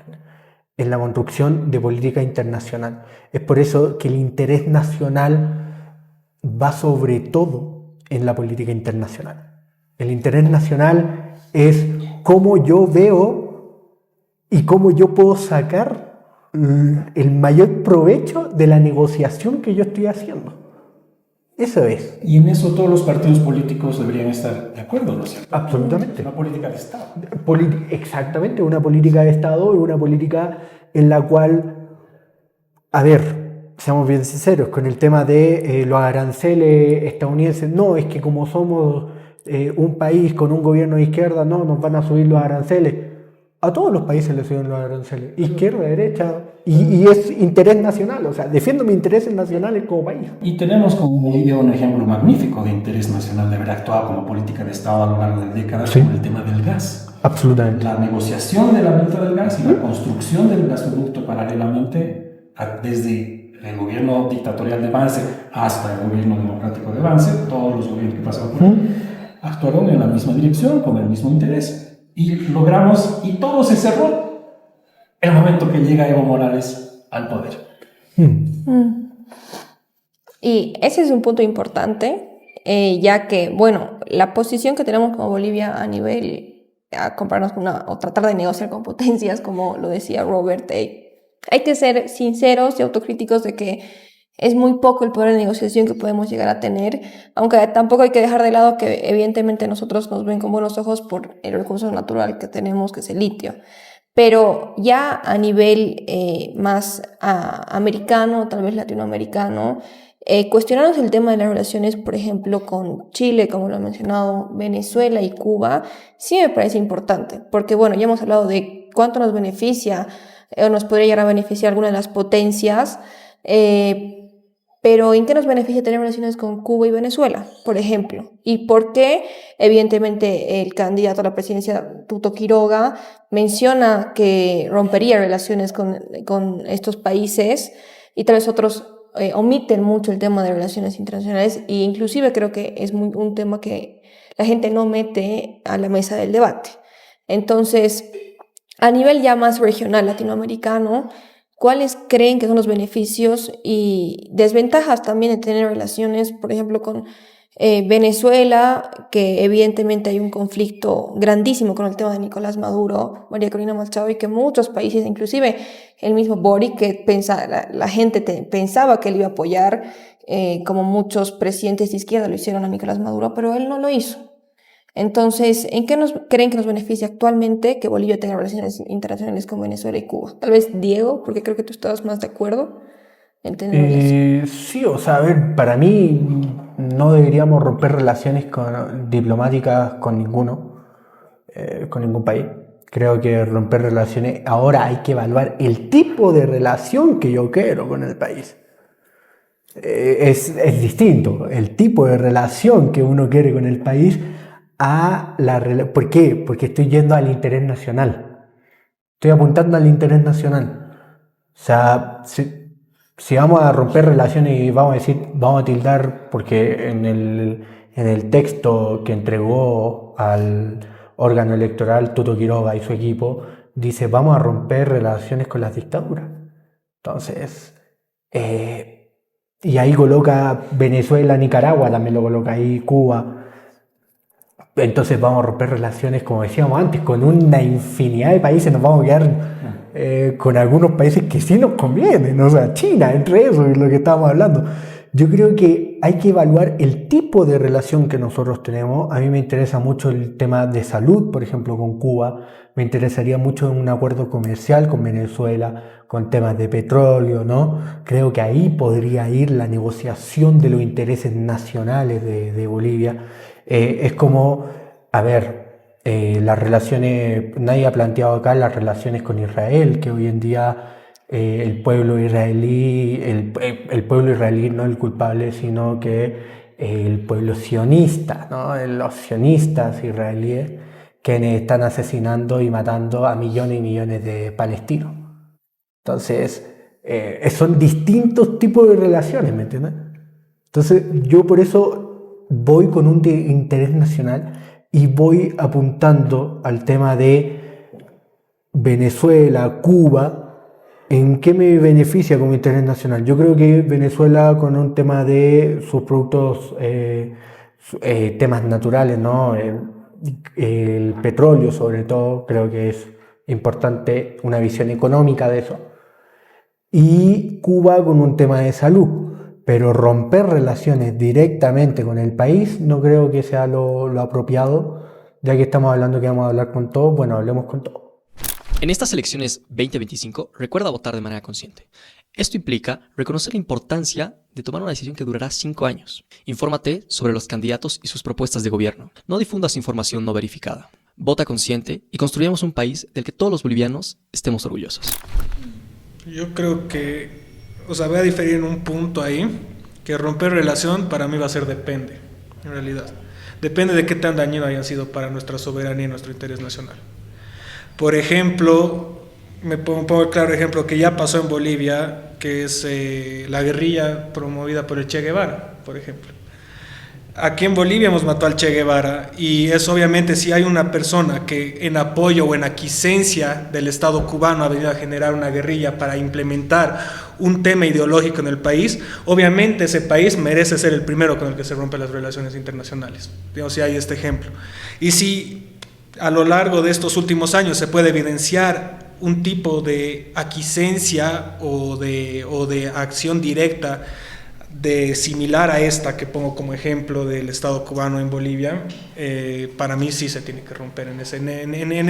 en la construcción de política internacional. Es por eso que el interés nacional va sobre todo en la política internacional. El interés nacional es cómo yo veo y cómo yo puedo sacar el mayor provecho de la negociación que yo estoy haciendo. Eso es. Y en eso todos los partidos políticos deberían estar de acuerdo, ¿no es cierto? Absolutamente. Una política de Estado. Exactamente, una política de Estado y una política en la cual, a ver, seamos bien sinceros, con el tema de los aranceles estadounidenses, no, es que como somos un país con un gobierno de izquierda, no, nos van a subir los aranceles. A todos los países les suben los aranceles, izquierda, derecha, y es interés nacional, o sea, defiendo mis intereses nacionales como país. Y tenemos como Bolivia un ejemplo magnífico de interés nacional de haber actuado como política de Estado a lo largo de décadas, Sí. con el tema del gas. Absolutamente. La negociación de la venta del gas y la construcción del gasoducto paralelamente, desde el gobierno dictatorial de Banzer hasta el gobierno democrático de Banzer, todos los gobiernos que pasaron por ahí, actuaron en la misma dirección, con el mismo interés. Y logramos, y todo se cerró el momento que llega Evo Morales al poder. Y ese es un punto importante, ya que, bueno, la posición que tenemos como Bolivia a nivel, a compararnos con o tratar de negociar con potencias, como lo decía Robert, hay que ser sinceros y autocríticos de que es muy poco el poder de negociación que podemos llegar a tener, aunque tampoco hay que dejar de lado que evidentemente nosotros nos ven con buenos ojos por el recurso natural que tenemos, que es el litio. Pero ya a nivel más americano, tal vez latinoamericano, cuestionarnos el tema de las relaciones, por ejemplo, con Chile, como lo ha mencionado, Venezuela y Cuba, sí me parece importante, porque bueno, ya hemos hablado de cuánto nos beneficia o nos podría llegar a beneficiar alguna de las potencias, pero ¿en qué nos beneficia tener relaciones con Cuba y Venezuela, por ejemplo? ¿Y por qué? Evidentemente, el candidato a la presidencia, Tuto Quiroga, menciona que rompería relaciones con estos países, y tal vez otros omiten mucho el tema de relaciones internacionales, e inclusive creo que es un tema que la gente no mete a la mesa del debate. Entonces, a nivel ya más regional latinoamericano, ¿cuáles creen que son los beneficios y desventajas también de tener relaciones, por ejemplo, con Venezuela, que evidentemente hay un conflicto grandísimo con el tema de Nicolás Maduro, María Corina Machado, y que muchos países, inclusive el mismo Boric, que la gente pensaba que él iba a apoyar, como muchos presidentes de izquierda lo hicieron a Nicolás Maduro, pero él no lo hizo. Entonces, ¿en qué creen que nos beneficia actualmente que Bolivia tenga relaciones internacionales con Venezuela y Cuba? Tal vez Diego, porque creo que tú estabas más de acuerdo en tener relaciones. Sí, o sea, a ver, para mí no deberíamos romper relaciones diplomáticas con con ningún país. Creo que romper relaciones, ahora hay que evaluar el tipo de relación que yo quiero con el país. Es distinto el tipo de relación que uno quiere con el país ¿por qué? Porque estoy yendo al interés nacional. Estoy apuntando al interés nacional. O sea, si vamos a romper relaciones y vamos a tildar, porque en el texto que entregó al órgano electoral Tuto Quiroga y su equipo, dice vamos a romper relaciones con las dictaduras. Entonces, y ahí coloca Venezuela, Nicaragua, también lo coloca ahí, Cuba. Entonces vamos a romper relaciones, como decíamos antes, con una infinidad de países. Nos vamos a quedar con algunos países que sí nos convienen, o sea, China, entre eso es lo que estábamos hablando. Yo creo que hay que evaluar el tipo de relación que nosotros tenemos. A mí me interesa mucho el tema de salud, por ejemplo, con Cuba. Me interesaría mucho un acuerdo comercial con Venezuela, con temas de petróleo, ¿no? Creo que ahí podría ir la negociación de los intereses nacionales de Bolivia. Es como, a ver, las relaciones, nadie ha planteado acá las relaciones con Israel, que hoy en día el pueblo israelí no es el culpable, sino que el pueblo sionista, ¿no? Los sionistas israelíes, quienes están asesinando y matando a millones y millones de palestinos. Entonces, son distintos tipos de relaciones, ¿me entiendes? Entonces, yo por eso voy con un interés nacional y voy apuntando al tema de Venezuela, Cuba. ¿En qué me beneficia como interés nacional? Yo creo que Venezuela, con un tema de sus productos, temas naturales, ¿no? El petróleo sobre todo, creo que es importante una visión económica de eso. Y Cuba con un tema de salud. Pero romper relaciones directamente con el país no creo que sea lo apropiado, ya que estamos hablando que vamos a hablar con todos, bueno, hablemos con todos. En estas elecciones 2025, recuerda votar de manera consciente. Esto implica reconocer la importancia de tomar una decisión que durará 5 años. Infórmate sobre los candidatos y sus propuestas de gobierno. No difundas información no verificada. Vota consciente y construyamos un país del que todos los bolivianos estemos orgullosos. Yo creo que, voy a diferir en un punto ahí, que romper relación para mí va a ser depende, en realidad. Depende de qué tan dañino haya sido para nuestra soberanía y nuestro interés nacional. Por ejemplo, me pongo el claro ejemplo que ya pasó en Bolivia, que es la guerrilla promovida por el Che Guevara, por ejemplo. Aquí en Bolivia hemos matado al Che Guevara, y es obviamente, si hay una persona que en apoyo o en aquiescencia del Estado cubano ha venido a generar una guerrilla para implementar un tema ideológico en el país, obviamente ese país merece ser el primero con el que se rompen las relaciones internacionales. Digamos, si hay este ejemplo. Y si a lo largo de estos últimos años se puede evidenciar un tipo de aquiescencia o de acción directa similar a esta que pongo como ejemplo del Estado cubano en Bolivia, para mí sí se tiene que romper en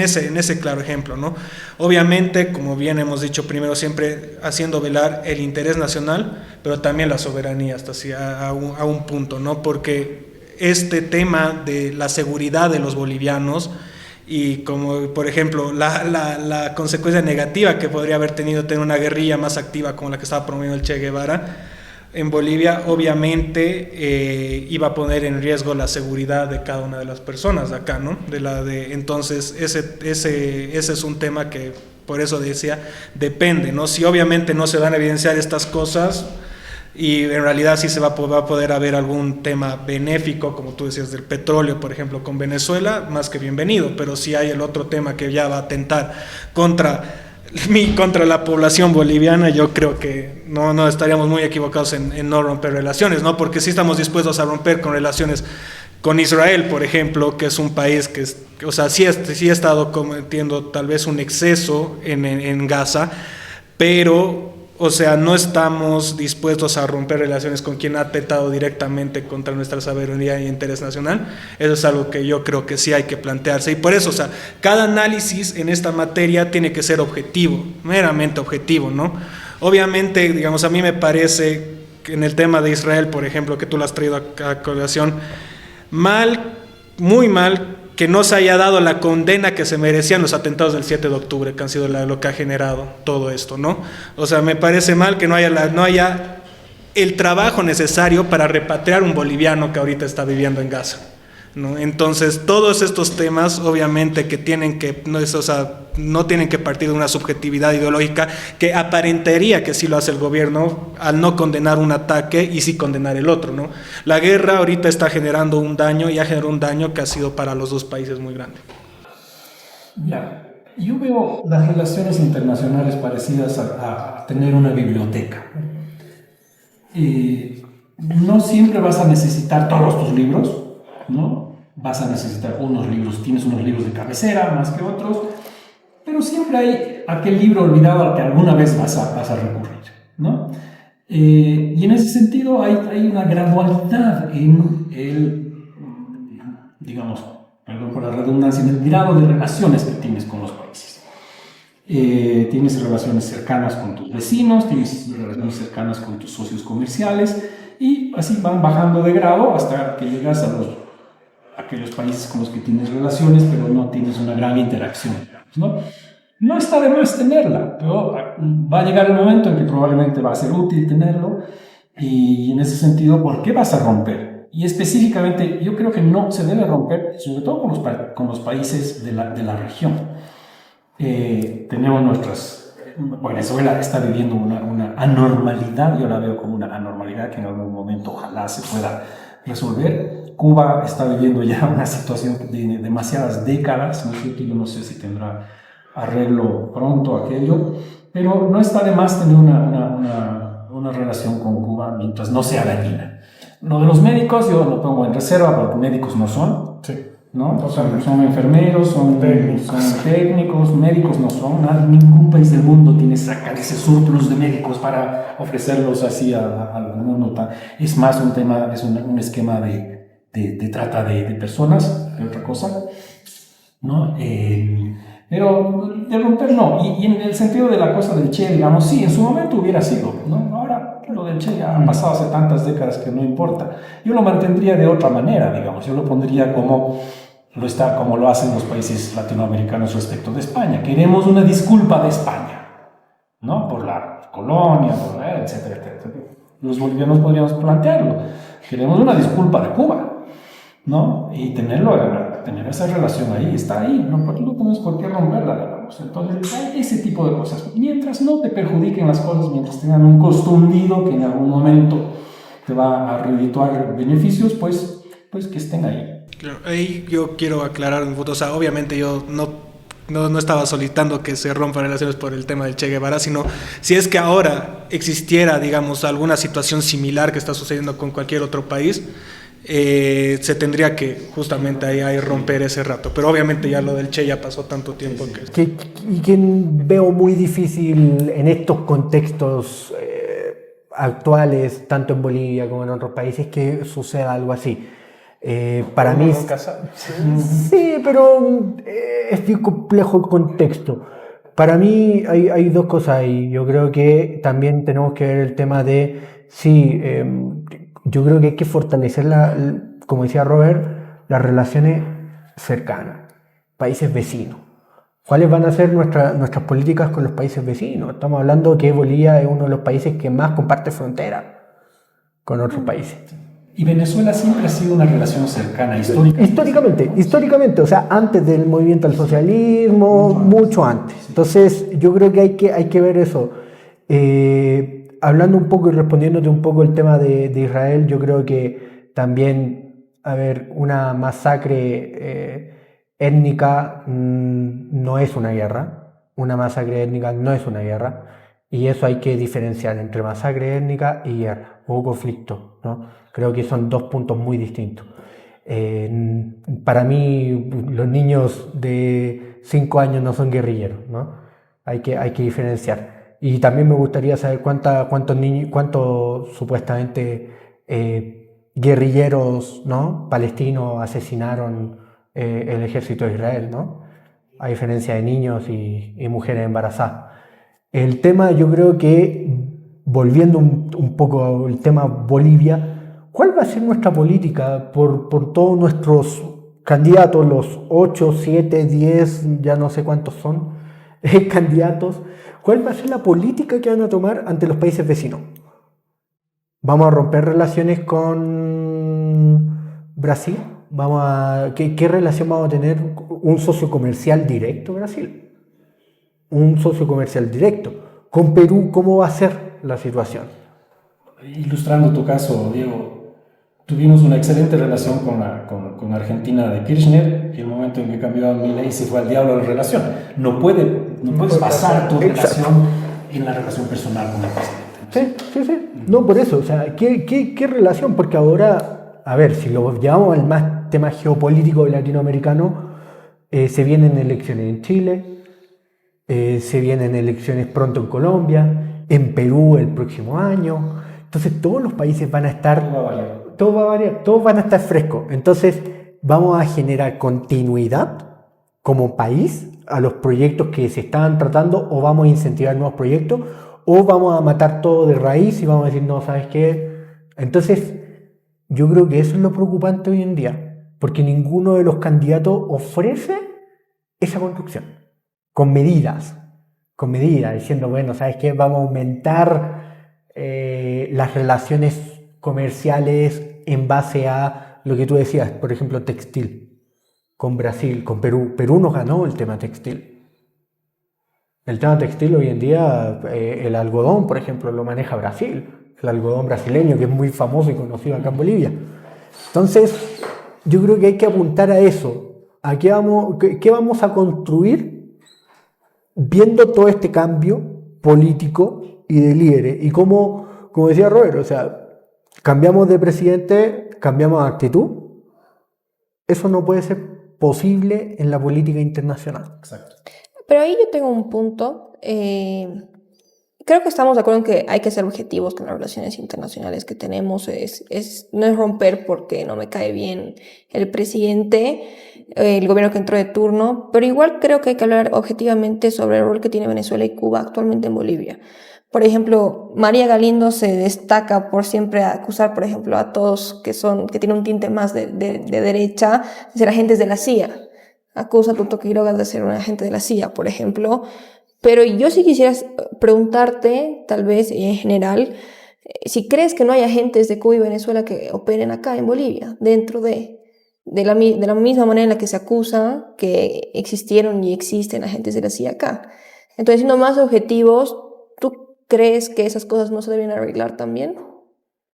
ese claro ejemplo, ¿no? Obviamente, como bien hemos dicho, primero siempre haciendo velar el interés nacional, pero también la soberanía hasta así a un punto, ¿no? Porque este tema de la seguridad de los bolivianos y como por ejemplo la consecuencia negativa que podría haber tenido tener una guerrilla más activa como la que estaba promoviendo el Che Guevara en Bolivia, obviamente iba a poner en riesgo la seguridad de cada una de las personas de acá, ¿no? Entonces ese es un tema que, por eso decía, depende, ¿no? Si obviamente no se van a evidenciar estas cosas y en realidad sí se va a poder haber algún tema benéfico, como tú decías, del petróleo, por ejemplo, con Venezuela, más que bienvenido, pero si hay el otro tema que ya va a atentar contra la población boliviana, yo creo que no estaríamos muy equivocados en no romper relaciones, ¿no? Porque sí estamos dispuestos a romper con relaciones con Israel, por ejemplo, que es un país que o sea, sí ha estado cometiendo tal vez un exceso en Gaza, pero, o sea, no estamos dispuestos a romper relaciones con quien ha atentado directamente contra nuestra soberanía y interés nacional. Eso es algo que yo creo que sí hay que plantearse. Y por eso, o sea, cada análisis en esta materia tiene que ser objetivo, meramente objetivo, ¿no? Obviamente, digamos, a mí me parece que en el tema de Israel, por ejemplo, que tú lo has traído a colación, mal, muy mal, que no se haya dado la condena que se merecían los atentados del 7 de octubre, que han sido lo que ha generado todo esto, ¿no? O sea, me parece mal que no haya el trabajo necesario para repatriar un boliviano que ahorita está viviendo en Gaza, ¿no? Entonces, todos estos temas, obviamente, que tienen que, no tienen que partir de una subjetividad ideológica que aparentaría que sí lo hace el gobierno al no condenar un ataque y sí condenar el otro, ¿no? La guerra ahorita está generando un daño y ha generado un daño que ha sido para los dos países muy grande. Ya, yo veo las relaciones internacionales parecidas a tener una biblioteca. No siempre vas a necesitar todos tus libros, ¿no? Vas a necesitar unos libros, tienes unos libros de cabecera más que otros, pero siempre hay aquel libro olvidado al que alguna vez vas a recurrir, ¿no? Y en ese sentido hay una gradualidad en el, digamos, perdón por la redundancia, en el grado de relaciones que tienes con los países. Tienes relaciones cercanas con tus vecinos, tienes relaciones cercanas con tus socios comerciales, y así van bajando de grado hasta que llegas a aquellos países con los que tienes relaciones, pero no tienes una gran interacción, ¿no? No está de más tenerla, pero va a llegar el momento en que probablemente va a ser útil tenerlo, y en ese sentido, ¿por qué vas a romper? Y específicamente, yo creo que no se debe romper, sobre todo con los países de la región. Tenemos Venezuela está viviendo una anormalidad, yo la veo como una anormalidad que en algún momento ojalá se pueda resolver. Cuba está viviendo ya una situación de demasiadas décadas, ¿no es cierto? Yo no sé si tendrá arreglo pronto aquello, pero no está de más tener una relación con Cuba mientras no sea dañina. Lo de los médicos yo lo pongo en reserva porque médicos no son, Sí. ¿no? O sea, son enfermeros, son técnicos, médicos no son. Ningún país del mundo tiene ese surplus de médicos para ofrecerlos así al mundo. Es más un tema, es un esquema de trata de personas que otra cosa, ¿no? Pero de romper no. Y en el sentido de la cosa del Che, digamos, sí, en su momento hubiera sido, ¿no? Ahora lo del Che ya han pasado hace tantas décadas que no importa. Yo lo mantendría de otra manera, digamos. Yo lo pondría como lo hacen los países latinoamericanos respecto de España. Queremos una disculpa de España, ¿no? Por la colonia, etcétera, etcétera. Los bolivianos podríamos plantearlo. Queremos una disculpa de Cuba, ¿no? Y tener esa relación ahí, está ahí, no tenemos por qué romperla, digamos. Entonces, hay ese tipo de cosas. Mientras no te perjudiquen las cosas, mientras tengan un costo hundido que en algún momento te va a redituar beneficios, pues que estén ahí. Claro, ahí yo quiero aclarar un punto, o sea, obviamente yo no estaba solicitando que se rompan relaciones por el tema del Che Guevara, sino si es que ahora existiera, digamos, alguna situación similar que está sucediendo con cualquier otro país, se tendría que justamente ahí romper ese rato. Pero obviamente ya lo del Che ya pasó tanto tiempo y que veo muy difícil en estos contextos actuales, tanto en Bolivia como en otros países, que suceda algo así. Para mí sí, pero es bien complejo el contexto. Para mí hay dos cosas ahí. Yo creo que también tenemos que ver el tema de yo creo que hay que fortalecer como decía Robert, las relaciones cercanas. países vecinos. ¿Cuáles van a ser nuestras políticas con los países vecinos? Estamos hablando que Bolivia es uno de los países que más comparte frontera con otros países. Y Venezuela siempre ha sido una relación cercana, históricamente, o sea, antes del movimiento al socialismo, mucho antes. Entonces, yo creo que hay que ver eso. Hablando un poco y respondiéndote un poco el tema de Israel, yo creo que también, una masacre étnica no es una guerra. Una masacre étnica no es una guerra. Y eso hay que diferenciar entre masacre étnica y guerra o conflicto, ¿no? Creo que son dos puntos muy distintos. Para mí, los niños de 5 años no son guerrilleros, ¿no? Hay que diferenciar. Y también me gustaría saber cuántos supuestamente guerrilleros, ¿no?, palestinos asesinaron el ejército de Israel, ¿no? A diferencia de niños y mujeres embarazadas. El tema, yo creo que, volviendo un poco al tema Bolivia, ¿cuál va a ser nuestra política por todos nuestros candidatos, los 8, 7, 10, ya no sé cuántos son, candidatos? ¿Cuál va a ser la política que van a tomar ante los países vecinos? ¿Vamos a romper relaciones con Brasil? ¿Qué relación vamos a tener? ¿Un socio comercial directo Brasil? Un socio comercial directo. Con Perú, ¿cómo va a ser la situación? Ilustrando tu caso, Diego, tuvimos una excelente relación con Argentina de Kirchner, y el momento en que cambió a Milei se fue al diablo la relación. No puedes basar tu relación en la relación personal con el presidente. Sí. No, por eso, o sea, ¿qué relación? Porque ahora, si lo llevamos al más tema geopolítico latinoamericano, se vienen elecciones en Chile, se vienen elecciones pronto en Colombia, en Perú el próximo año. Entonces todos los países van a estar, todo va a variar, todos van a estar frescos. Entonces vamos a generar continuidad como país a los proyectos que se estaban tratando, o vamos a incentivar nuevos proyectos, o vamos a matar todo de raíz y vamos a decir, no, ¿sabes qué? Entonces yo creo que eso es lo preocupante hoy en día, porque ninguno de los candidatos ofrece esa construcción. Con medidas, diciendo, bueno, ¿sabes qué? Vamos a aumentar las relaciones comerciales en base a lo que tú decías, por ejemplo, textil, con Brasil, con Perú. Perú nos ganó el tema textil. El tema textil hoy en día, el algodón, por ejemplo, lo maneja Brasil, el algodón brasileño, que es muy famoso y conocido acá en Bolivia. Entonces, yo creo que hay que apuntar a eso. ¿Qué vamos a construir viendo todo este cambio político y de líderes? Y como decía Robert, o sea, cambiamos de presidente, cambiamos de actitud. Eso no puede ser posible en la política internacional. Exacto. Pero ahí yo tengo un punto. Creo que estamos de acuerdo en que hay que ser objetivos con las relaciones internacionales que tenemos. No es romper porque no me cae bien el presidente, el gobierno que entró de turno, pero igual creo que hay que hablar objetivamente sobre el rol que tiene Venezuela y Cuba actualmente en Bolivia. Por ejemplo, María Galindo se destaca por siempre acusar, por ejemplo, a todos que tienen un tinte más de derecha, de ser agentes de la CIA. Acusa a Tuto Quiroga de ser un agente de la CIA, por ejemplo. Pero yo sí quisiera preguntarte, tal vez en general, si crees que no hay agentes de Cuba y Venezuela que operen acá en Bolivia, dentro de la misma manera en la que se acusa que existieron y existen agentes de la CIA acá. Entonces, siendo más objetivos, ¿tú crees que esas cosas no se deben arreglar también?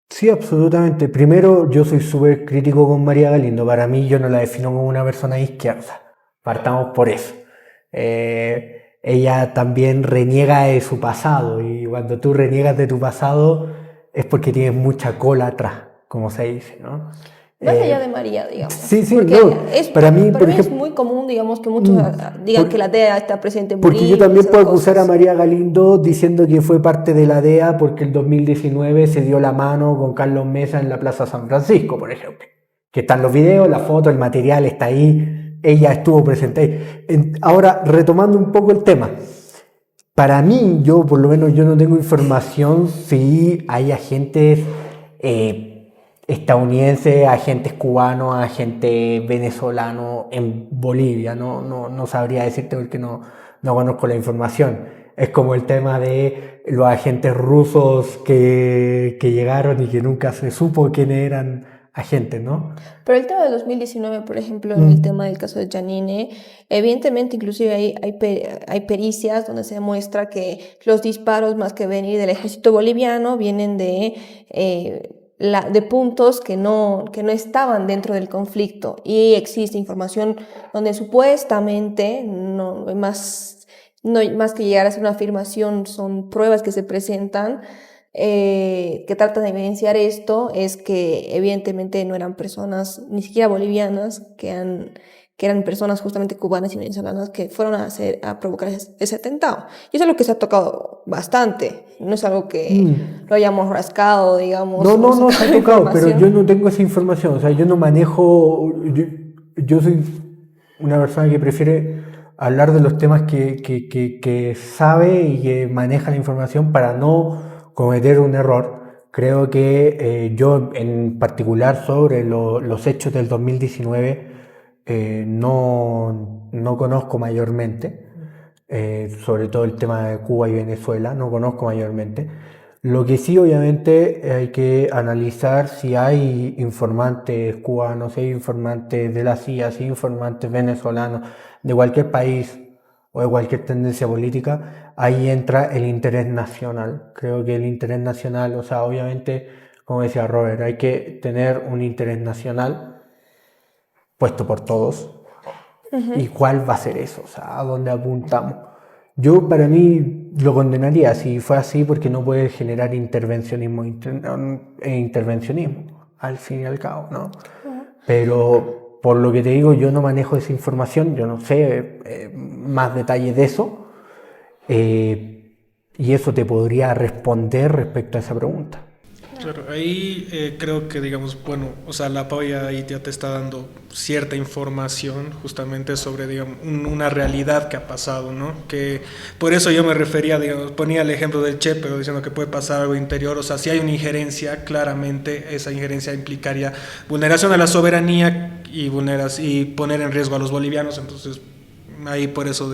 Sí, absolutamente. Primero, yo soy súper crítico con María Galindo. Para mí, yo no la defino como una persona de izquierda. Partamos por eso. Ella también reniega de su pasado, y cuando tú reniegas de tu pasado es porque tienes mucha cola atrás, como se dice, ¿no? Más allá de María, digamos. Sí, porque no. Para mí, por ejemplo, es muy común, digamos, que muchos digan que la DEA está presente en Bolivia. Porque yo también puedo acusar a María Galindo diciendo que fue parte de la DEA porque el 2019 se dio la mano con Carlos Mesa en la Plaza San Francisco, por ejemplo. Que están los videos, la foto, el material está ahí. Ella estuvo presente ahí. Ahora, retomando un poco el tema. Para mí, por lo menos yo no tengo información si hay agentes estadounidenses, agentes cubanos, agentes venezolanos en Bolivia. No sabría decirte porque no conozco la información. Es como el tema de los agentes rusos que llegaron y que nunca se supo quiénes eran agentes, ¿no? Pero el tema de 2019, por ejemplo, en el tema del caso de Janine, evidentemente inclusive hay pericias donde se demuestra que los disparos, más que venir del ejército boliviano, vienen de puntos que no estaban dentro del conflicto, y existe información donde supuestamente no hay más que llegar a hacer una afirmación, son pruebas que se presentan que tratan de evidenciar esto, es que evidentemente no eran personas ni siquiera bolivianas, que eran personas justamente cubanas y venezolanas que fueron a provocar ese atentado. Y eso es lo que se ha tocado bastante, no es algo que lo hayamos rascado, digamos. No se ha tocado, pero yo no tengo esa información, o sea, yo no manejo, yo soy una persona que prefiere hablar de los temas que sabe y que maneja la información para no cometer un error. Creo que yo en particular sobre los hechos del 2019 no conozco mayormente, sobre todo el tema de Cuba y Venezuela, no conozco mayormente. Lo que sí, obviamente, hay que analizar si hay informantes cubanos, si hay informantes de la CIA, si hay informantes venezolanos, de cualquier país o de cualquier tendencia política. Ahí entra el interés nacional. Creo que el interés nacional, o sea, obviamente, como decía Robert, hay que tener un interés nacional puesto por todos. ¿Y cuál va a ser eso? O sea, ¿a dónde apuntamos? Yo, para mí, lo condenaría si fue así, porque no puede generar intervencionismo al fin y al cabo, ¿no? Pero, por lo que te digo, yo no manejo esa información, yo no sé más detalles de eso, y eso te podría responder respecto a esa pregunta. Claro, ahí creo que, digamos, bueno, o sea, la PAOIA ahí ya te está dando cierta información justamente sobre, digamos, una realidad que ha pasado, ¿no? Que por eso yo me refería, digamos, ponía el ejemplo del Che, pero diciendo que puede pasar algo interior, o sea, si hay una injerencia, claramente esa injerencia implicaría vulneración a la soberanía y poner en riesgo a los bolivianos. Entonces ahí por eso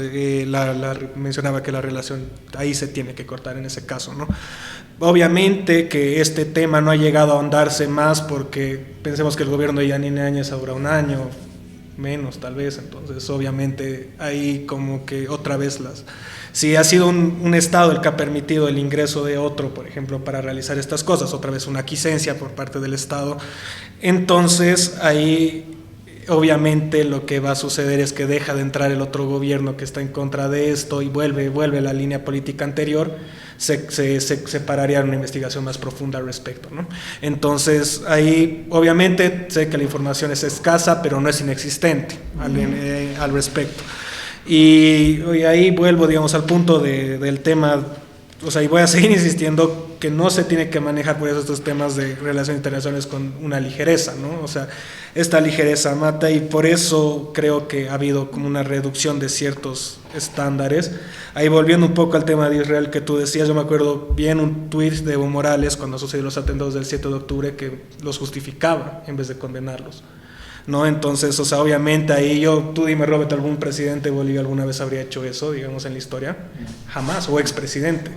mencionaba que la relación ahí se tiene que cortar en ese caso, ¿no? Obviamente que este tema no ha llegado a ahondarse más porque pensemos que el gobierno de Yanine Áñez habrá un año, menos tal vez, entonces obviamente ahí como que otra vez si ha sido un Estado el que ha permitido el ingreso de otro, por ejemplo, para realizar estas cosas, otra vez una aquiescencia por parte del Estado, entonces ahí obviamente lo que va a suceder es que deja de entrar el otro gobierno que está en contra de esto y vuelve la línea política anterior, se separaría en una investigación más profunda al respecto, ¿no? Entonces ahí obviamente sé que la información es escasa, pero no es inexistente al respecto. Y ahí vuelvo, digamos, al punto del tema, o sea, y voy a seguir insistiendo que no se tiene que manejar por eso estos temas de relaciones internacionales con una ligereza, ¿no? O sea, esta ligereza mata, y por eso creo que ha habido como una reducción de ciertos estándares. Ahí volviendo un poco al tema de Israel que tú decías, yo me acuerdo bien un tuit de Evo Morales cuando sucedieron los atentados del 7 de octubre que los justificaba en vez de condenarlos, ¿no? Entonces, o sea, obviamente ahí tú dime, Robert, ¿algún presidente de Bolivia alguna vez habría hecho eso, digamos, en la historia? Jamás, o expresidente,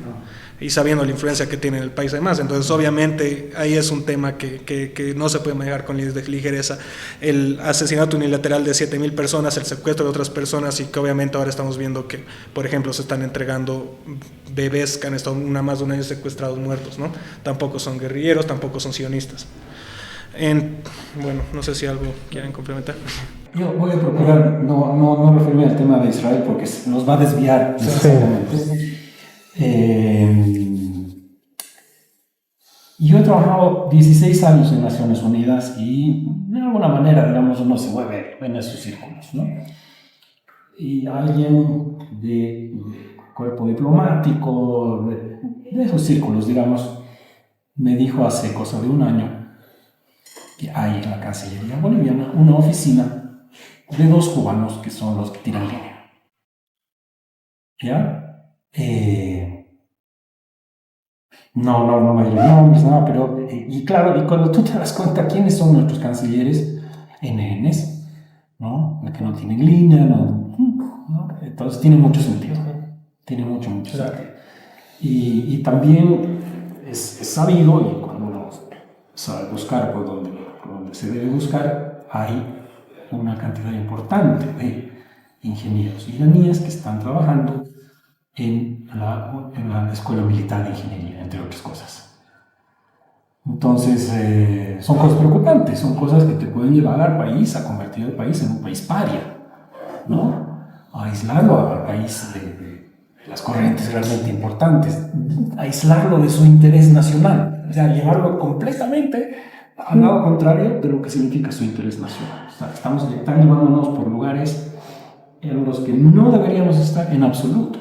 y sabiendo la influencia que tiene en el país además. Entonces, obviamente, ahí es un tema que no se puede manejar con ligereza. El asesinato unilateral de 7,000 personas, el secuestro de otras personas, y que obviamente ahora estamos viendo que, por ejemplo, se están entregando bebés que han estado más de un año secuestrados, muertos, ¿no? Tampoco son guerrilleros, tampoco son sionistas. Bueno, no sé si algo quieren complementar. Yo voy a procurar no referirme al tema de Israel porque nos va a desviar. Yo he trabajado 16 años en Naciones Unidas y de alguna manera, digamos, uno se mueve en esos círculos, ¿no? Y alguien de cuerpo diplomático, de esos círculos, digamos, me dijo hace cosa de un año que hay en la Cancillería boliviana una oficina de 2 cubanos que son los que tiran línea. ¿Ya? No me diré nombres, no, pero, y claro, y cuando tú te das cuenta quiénes son nuestros cancilleres, NNs, ¿no? Que no tienen línea, ¿no? Entonces tiene mucho sentido, tiene mucho Claro. sentido. Y también es sabido, y cuando uno sabe buscar por donde se debe buscar, hay una cantidad importante de ingenieros iraníes que están trabajando en la Escuela Militar de Ingeniería, entre otras cosas. Entonces, son cosas preocupantes, son cosas que te pueden llevar al país a convertir al país en un país paria, ¿no? A aislarlo al país de las corrientes realmente importantes, aislarlo de su interés nacional, o sea, llevarlo completamente al lado contrario de lo que significa su interés nacional. O sea, están llevándonos por lugares en los que no deberíamos estar en absoluto.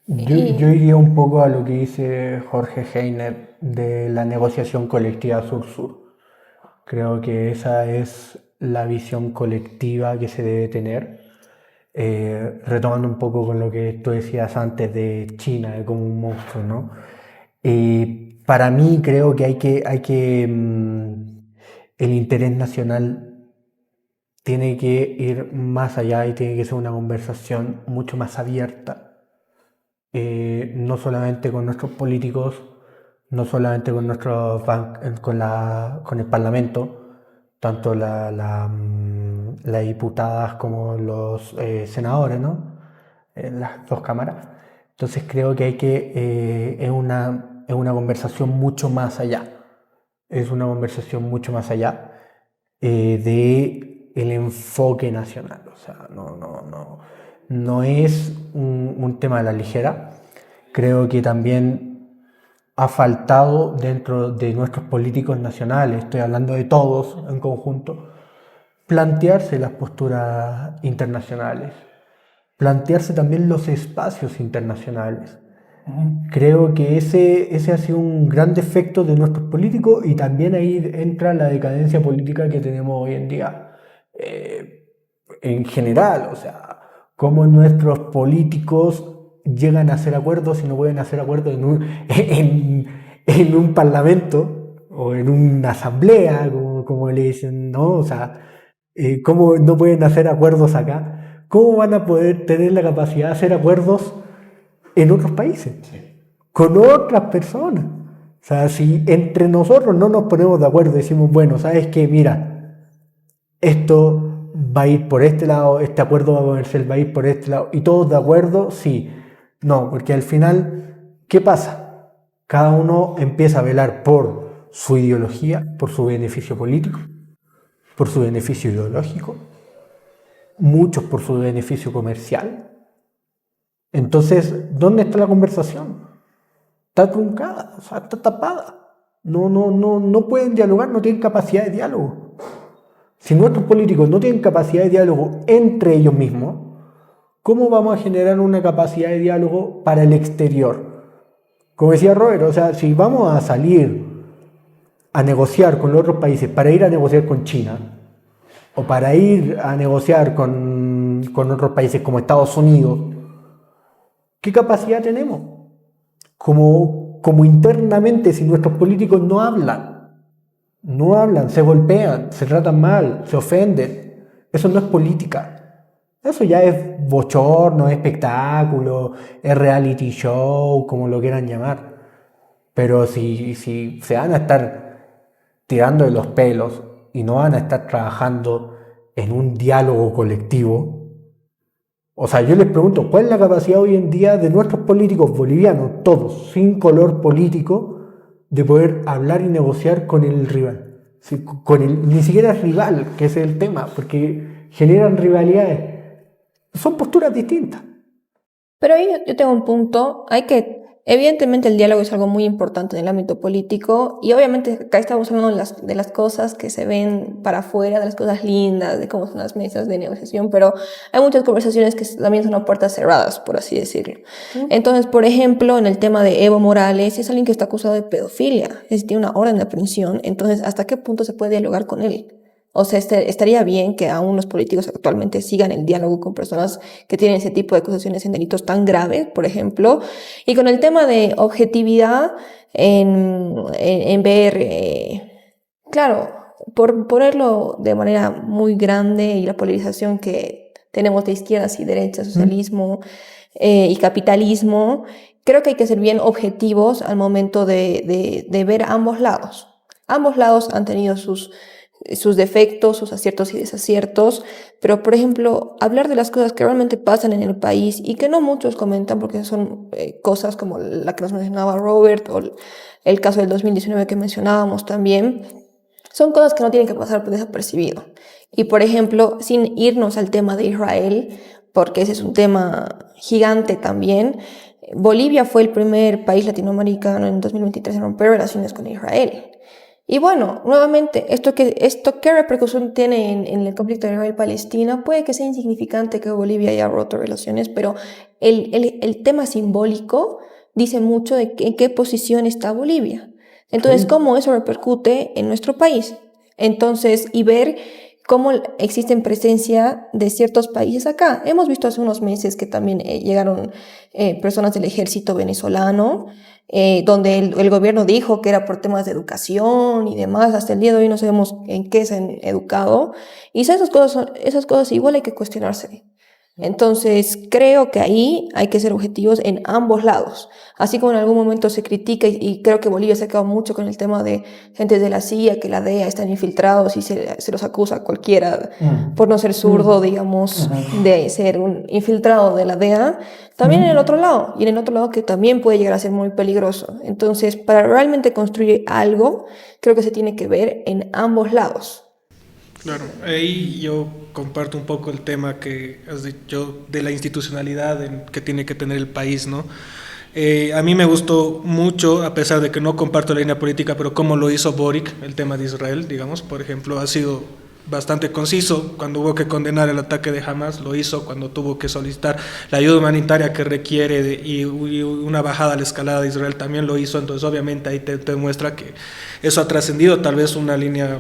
Yo iría un poco a lo que dice Jorge Heiner de la negociación colectiva sur-sur. Creo que esa es la visión colectiva que se debe tener. Retomando un poco con lo que tú decías antes de China como un monstruo, ¿no? Para mí creo que el interés nacional tiene que ir más allá y tiene que ser una conversación mucho más abierta. No solamente con nuestros políticos, no solamente con con el Parlamento, tanto las diputadas como los senadores, ¿no? Las dos cámaras. Entonces creo que es una conversación mucho más allá. Es una conversación mucho más allá de el enfoque nacional. O sea, no es un tema de la ligera. Creo que también ha faltado dentro de nuestros políticos nacionales, estoy hablando de todos en conjunto, plantearse las posturas internacionales, plantearse también los espacios internacionales. Creo que ese ha sido un gran defecto de nuestros políticos y también ahí entra la decadencia política que tenemos hoy en día. En general, o sea, cómo nuestros políticos llegan a hacer acuerdos y no pueden hacer acuerdos en un parlamento o en una asamblea, como le dicen, ¿no? O sea, cómo no pueden hacer acuerdos acá, cómo van a poder tener la capacidad de hacer acuerdos en otros países, con otras personas. O sea, si entre nosotros no nos ponemos de acuerdo, decimos, bueno, ¿sabes qué? Mira, esto va a ir por este lado, este acuerdo va a ir por este lado, y todos de acuerdo, sí. No, porque al final, ¿qué pasa? Cada uno empieza a velar por su ideología, por su beneficio político, por su beneficio ideológico, muchos por su beneficio comercial. Entonces, ¿dónde está la conversación? Está truncada, o sea, está tapada. No pueden dialogar, no tienen capacidad de diálogo. Si nuestros políticos no tienen capacidad de diálogo entre ellos mismos, ¿cómo vamos a generar una capacidad de diálogo para el exterior? Como decía Robert, o sea, si vamos a salir a negociar con los otros países para ir a negociar con China o para ir a negociar con otros países como Estados Unidos, ¿qué capacidad tenemos? Como internamente, si nuestros políticos no hablan, se golpean, se tratan mal, se ofenden, eso no es política. Eso ya es bochorno, es espectáculo, es reality show, como lo quieran llamar. Pero si se van a estar tirando de los pelos y no van a estar trabajando en un diálogo colectivo, o sea, yo les pregunto, ¿cuál es la capacidad hoy en día de nuestros políticos bolivianos, todos, sin color político, de poder hablar y negociar con el rival? Sí, ni siquiera es rival, que ese es el tema, porque generan rivalidades. Son posturas distintas. Pero ahí yo tengo un punto. Evidentemente el diálogo es algo muy importante en el ámbito político y obviamente acá estamos hablando de las cosas que se ven para afuera, de las cosas lindas, de cómo son las mesas de negociación, pero hay muchas conversaciones que también son a puertas cerradas, por así decirlo. Entonces, por ejemplo, en el tema de Evo Morales, es alguien que está acusado de pedofilia, tiene una orden de aprehensión, entonces, ¿hasta qué punto se puede dialogar con él? O sea, estaría bien que aún los políticos actualmente sigan el diálogo con personas que tienen ese tipo de acusaciones en delitos tan graves, por ejemplo. Y con el tema de objetividad en ver, claro, por ponerlo de manera muy grande y la polarización que tenemos de izquierdas y derechas, socialismo y capitalismo, creo que hay que ser bien objetivos al momento de ver ambos lados. Ambos lados han tenido sus defectos, sus aciertos y desaciertos, pero por ejemplo, hablar de las cosas que realmente pasan en el país y que no muchos comentan porque son cosas como la que nos mencionaba Robert o el caso del 2019 que mencionábamos también, son cosas que no tienen que pasar por desapercibido. Y por ejemplo, sin irnos al tema de Israel, porque ese es un tema gigante también, Bolivia fue el primer país latinoamericano en 2023 en romper relaciones con Israel. Y bueno, nuevamente, ¿esto qué repercusión tiene en el conflicto de Israel-Palestina? Puede que sea insignificante que Bolivia haya roto relaciones, pero el tema simbólico dice mucho de en qué posición está Bolivia. Entonces, ¿cómo eso repercute en nuestro país? Entonces, y ver cómo existen presencia de ciertos países acá. Hemos visto hace unos meses que también llegaron personas del ejército venezolano, donde el gobierno dijo que era por temas de educación y demás. Hasta el día de hoy no sabemos en qué se han educado. Y esas cosas igual hay que cuestionarse. Entonces, creo que ahí hay que ser objetivos en ambos lados. Así como en algún momento se critica, y creo que Bolivia se ha quedado mucho con el tema de gente de la CIA, que la DEA están infiltrados y se los acusa a cualquiera por no ser zurdo, digamos, de ser un infiltrado de la DEA. También en el otro lado, y en el otro lado que también puede llegar a ser muy peligroso. Entonces, para realmente construir algo, creo que se tiene que ver en ambos lados. Claro, ahí yo comparto un poco el tema que has dicho de la institucionalidad que tiene que tener el país, ¿no? A mí me gustó mucho, a pesar de que no comparto la línea política, pero cómo lo hizo Boric, el tema de Israel, digamos, por ejemplo, ha sido bastante conciso. Cuando hubo que condenar el ataque de Hamas, lo hizo. Cuando tuvo que solicitar la ayuda humanitaria que requiere y una bajada a la escalada de Israel, también lo hizo. Entonces, obviamente, ahí te muestra que eso ha trascendido tal vez una línea,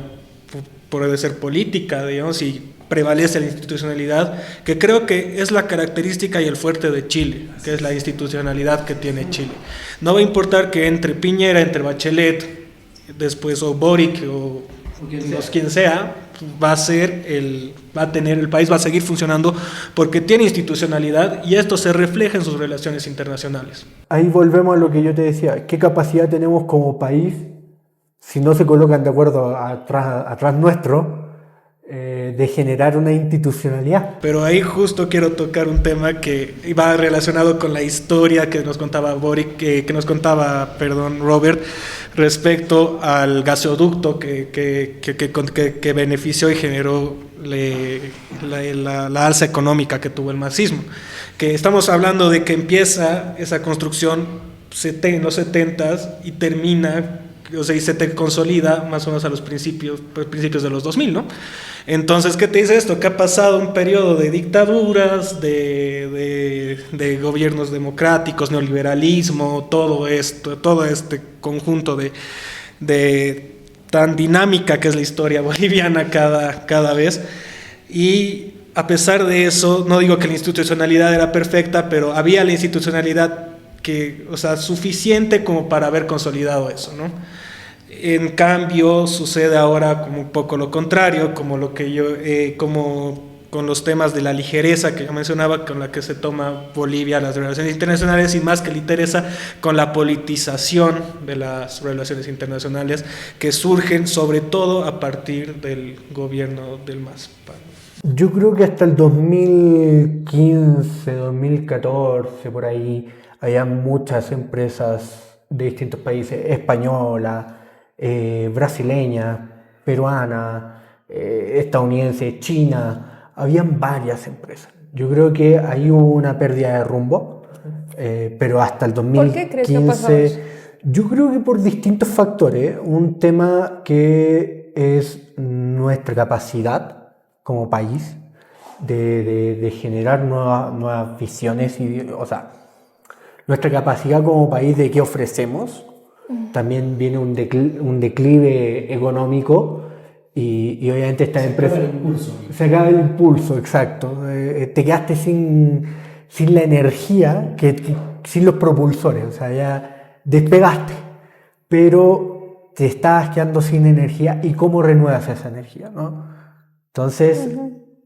puede ser política, digamos, y prevalece la institucionalidad, que creo que es la característica y el fuerte de Chile, que es la institucionalidad que tiene Chile. No va a importar que entre Piñera, entre Bachelet, después o Boric o quien sea, el país va a seguir funcionando porque tiene institucionalidad y esto se refleja en sus relaciones internacionales. Ahí volvemos a lo que yo te decía, ¿qué capacidad tenemos como país si no se colocan de acuerdo atrás nuestro? De generar una institucionalidad. Pero ahí justo quiero tocar un tema que iba relacionado con la historia que nos contaba Robert, respecto al gasoducto que benefició y generó la alza económica que tuvo el marxismo. Que estamos hablando de que empieza esa construcción en los 70s y termina, o sea, y se te consolida más o menos a los principios de los 2000, ¿no? Entonces, ¿qué te dice esto? Que ha pasado un periodo de dictaduras, de gobiernos democráticos, neoliberalismo, todo este conjunto de tan dinámica que es la historia boliviana cada vez. Y a pesar de eso, no digo que la institucionalidad era perfecta, pero había la institucionalidad suficiente como para haber consolidado eso, ¿no? En cambio, sucede ahora como un poco lo contrario, como con los temas de la ligereza que yo mencionaba, con la que se toma Bolivia las relaciones internacionales, y más que ligereza, con la politización de las relaciones internacionales que surgen sobre todo a partir del gobierno del MAS. Yo creo que hasta el 2015, 2014, por ahí, había muchas empresas de distintos países, españolas, brasileña, peruana, estadounidense, China, habían varias empresas. Yo creo que ahí hubo una pérdida de rumbo, pero hasta el 2015... ¿Por qué crees que ha pasado eso? Yo creo que por distintos factores. Un tema que es nuestra capacidad como país de generar nuevas visiones, nuestra capacidad como país de qué ofrecemos. También viene un declive económico y obviamente estas empresas... el impulso. Se acaba el impulso, exacto. Te quedaste sin la energía, sin los propulsores, o sea, ya despegaste, pero te estabas quedando sin energía y cómo renuevas esa energía, ¿no? Entonces,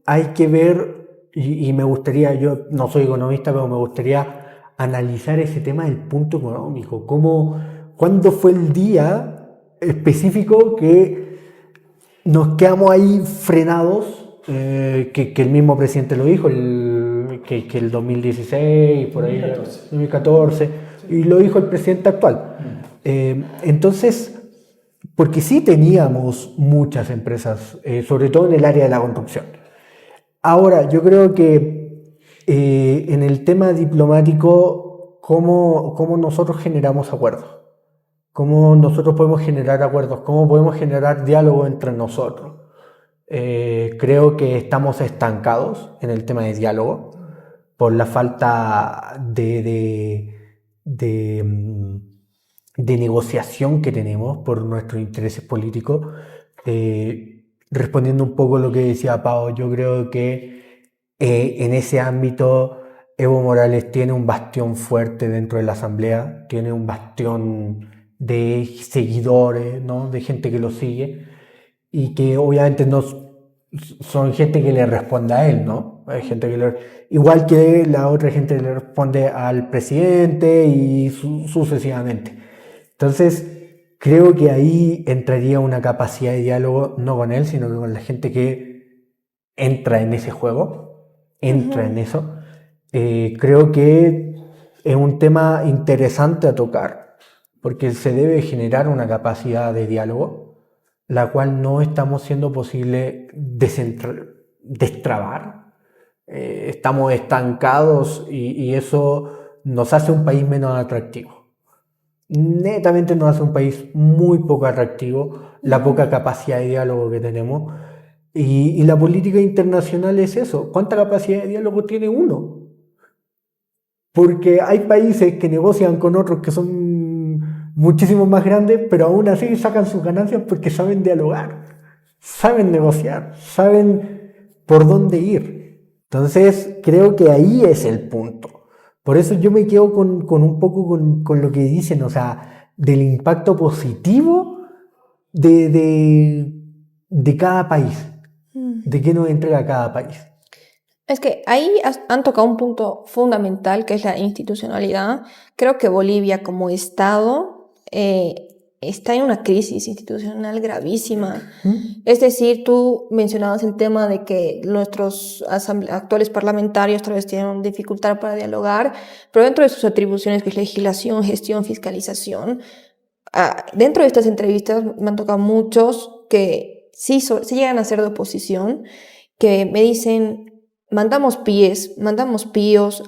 hay que ver, y me gustaría, yo no soy economista, pero me gustaría analizar ese tema del punto económico. ¿Cuándo fue el día específico que nos quedamos ahí frenados? Que el mismo presidente lo dijo, que el 2016, por ahí, 2014, y lo dijo el presidente actual. Entonces, porque sí teníamos muchas empresas, sobre todo en el área de la construcción. Ahora, yo creo que en el tema diplomático, ¿cómo nosotros generamos acuerdos? ¿Cómo nosotros podemos generar acuerdos? ¿Cómo podemos generar diálogo entre nosotros? Creo que estamos estancados en el tema de diálogo por la falta de negociación que tenemos por nuestros intereses políticos. Respondiendo un poco a lo que decía Pau, yo creo que en ese ámbito Evo Morales tiene un bastión fuerte dentro de la Asamblea, tiene un bastión de seguidores, ¿no? De gente que lo sigue y que obviamente no son gente que le responde a él, ¿no? Hay gente que igual que la otra gente le responde al presidente y sucesivamente. Entonces, creo que ahí entraría una capacidad de diálogo, no con él, sino con la gente que entra en ese juego, entra en eso. Creo que es un tema interesante a tocar, porque se debe generar una capacidad de diálogo, la cual no estamos siendo posible destrabar. Estamos estancados y eso nos hace un país menos atractivo. Netamente nos hace un país muy poco atractivo, la poca capacidad de diálogo que tenemos. Y la política internacional es eso. ¿Cuánta capacidad de diálogo tiene uno? Porque hay países que negocian con otros que son muchísimo más grandes, pero aún así sacan sus ganancias porque saben dialogar, saben negociar, saben por dónde ir. Entonces, creo que ahí es el punto. Por eso yo me quedo con un poco con lo que dicen, o sea, del impacto positivo de cada país, de qué nos entrega cada país. Es que ahí han tocado un punto fundamental, que es la institucionalidad. Creo que Bolivia como Estado está en una crisis institucional gravísima. Es decir, tú mencionabas el tema de que nuestros actuales parlamentarios tal vez tienen dificultad para dialogar, pero dentro de sus atribuciones, que es legislación, gestión, fiscalización, dentro de estas entrevistas me han tocado muchos que sí llegan a ser de oposición, que me dicen: mandamos PIEs, mandamos PIOs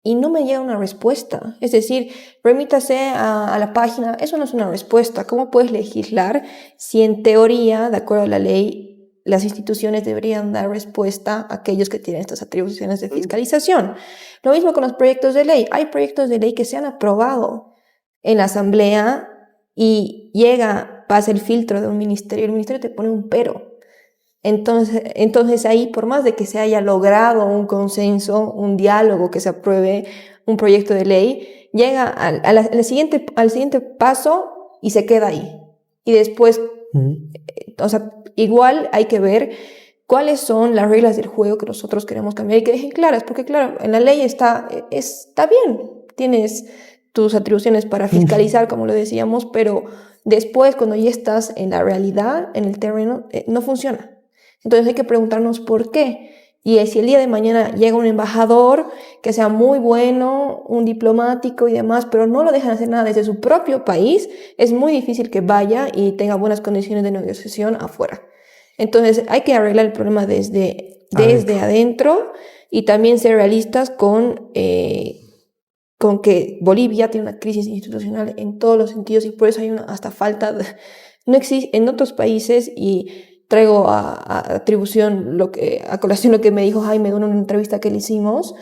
y no me llega una respuesta. Es decir, remítase a la página, eso no es una respuesta. ¿Cómo puedes legislar si en teoría, de acuerdo a la ley, las instituciones deberían dar respuesta a aquellos que tienen estas atribuciones de fiscalización? Lo mismo con los proyectos de ley. Hay proyectos de ley que se han aprobado en la Asamblea y pasa el filtro de un ministerio, el ministerio te pone un pero. Entonces ahí, por más de que se haya logrado un consenso, un diálogo, que se apruebe un proyecto de ley, llega al siguiente paso y se queda ahí. Y después, o sea, igual hay que ver cuáles son las reglas del juego que nosotros queremos cambiar y que dejen claras, porque claro, en la ley está bien, tienes tus atribuciones para fiscalizar, como lo decíamos, pero después, cuando ya estás en la realidad, en el terreno, no funciona. Entonces hay que preguntarnos por qué. Y si el día de mañana llega un embajador que sea muy bueno, un diplomático y demás, pero no lo dejan hacer nada desde su propio país, es muy difícil que vaya y tenga buenas condiciones de negociación afuera. Entonces hay que arreglar el problema desde adentro y también ser realistas con que Bolivia tiene una crisis institucional en todos los sentidos y por eso hay hasta falta no existe en otros países. Y traigo a atribución a colación lo que me dijo Jaime en una entrevista que le hicimos.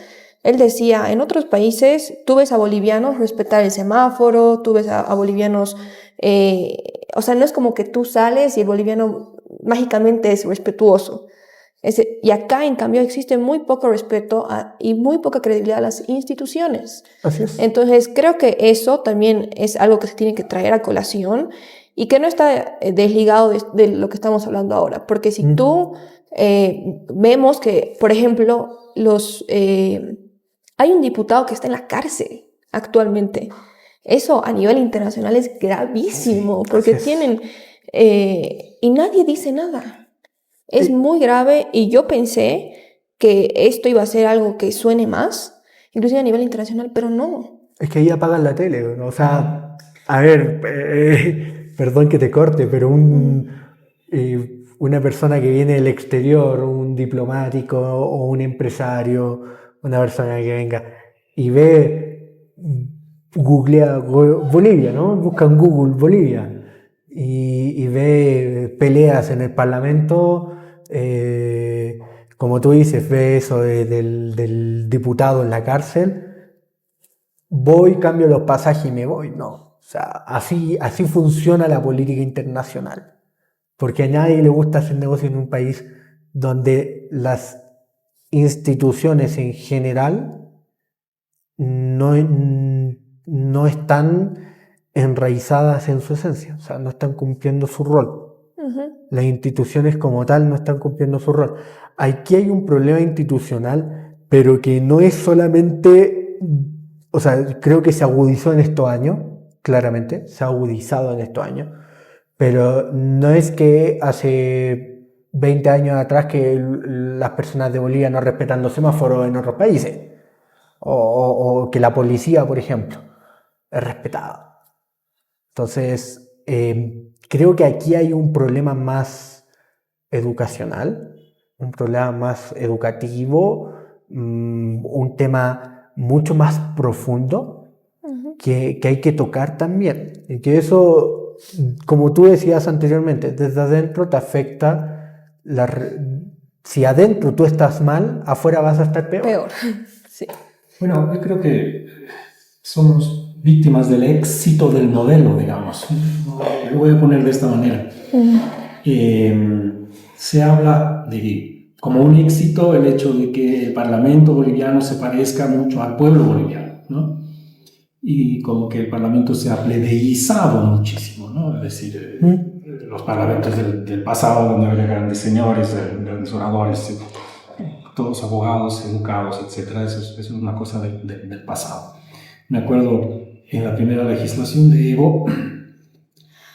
Él decía: en otros países tú ves a bolivianos respetar el semáforo, tú ves a bolivianos, o sea, no es como que tú sales y el boliviano mágicamente es respetuoso. Y acá, en cambio, existe muy poco respeto y muy poca credibilidad a las instituciones. Así es. Entonces, creo que eso también es algo que se tiene que traer a colación y que no está desligado de lo que estamos hablando ahora. Porque si tú vemos que, por ejemplo, hay un diputado que está en la cárcel actualmente. Eso a nivel internacional es gravísimo, porque tienen... y nadie dice nada. Es muy grave y yo pensé que esto iba a ser algo que suene más, inclusive a nivel internacional, pero no. Es que ahí apagan la tele, ¿no? O sea, a ver, perdón que te corte, pero una persona que viene del exterior, un diplomático o un empresario, una persona que venga y googlea Bolivia, ¿no? Busca en Google Bolivia y ve peleas en el Parlamento, como tú dices, ve eso del diputado en la cárcel, voy, cambio los pasajes y me voy. No, o sea, así funciona la política internacional, porque a nadie le gusta hacer negocio en un país donde las instituciones en general no están enraizadas en su esencia, o sea, no están cumpliendo su rol. Las instituciones como tal no están cumpliendo su rol. Aquí hay un problema institucional, pero que no es solamente, o sea, creo que se agudizó en estos años, claramente, se ha agudizado en estos años, pero no es que hace 20 años atrás que las personas de Bolivia no respetan los semáforos en otros países, o que la policía, por ejemplo, es respetada. Entonces, creo que aquí hay un problema más educacional, un problema más educativo, un tema mucho más profundo que hay que tocar también. Y que eso, como tú decías anteriormente, desde adentro te afecta. Si adentro tú estás mal, afuera vas a estar peor. Peor, sí. Bueno, yo creo que somos víctimas del éxito del modelo, digamos. Lo voy a poner de esta manera. Se habla de como un éxito el hecho de que el Parlamento boliviano se parezca mucho al pueblo boliviano, ¿no? Y como que el Parlamento se ha plebeizado muchísimo, ¿no? Es decir, los parlamentos del pasado, donde había grandes señores, grandes oradores, todos abogados, educados, etc. Eso es una cosa del pasado. Me acuerdo en la primera legislación de Evo,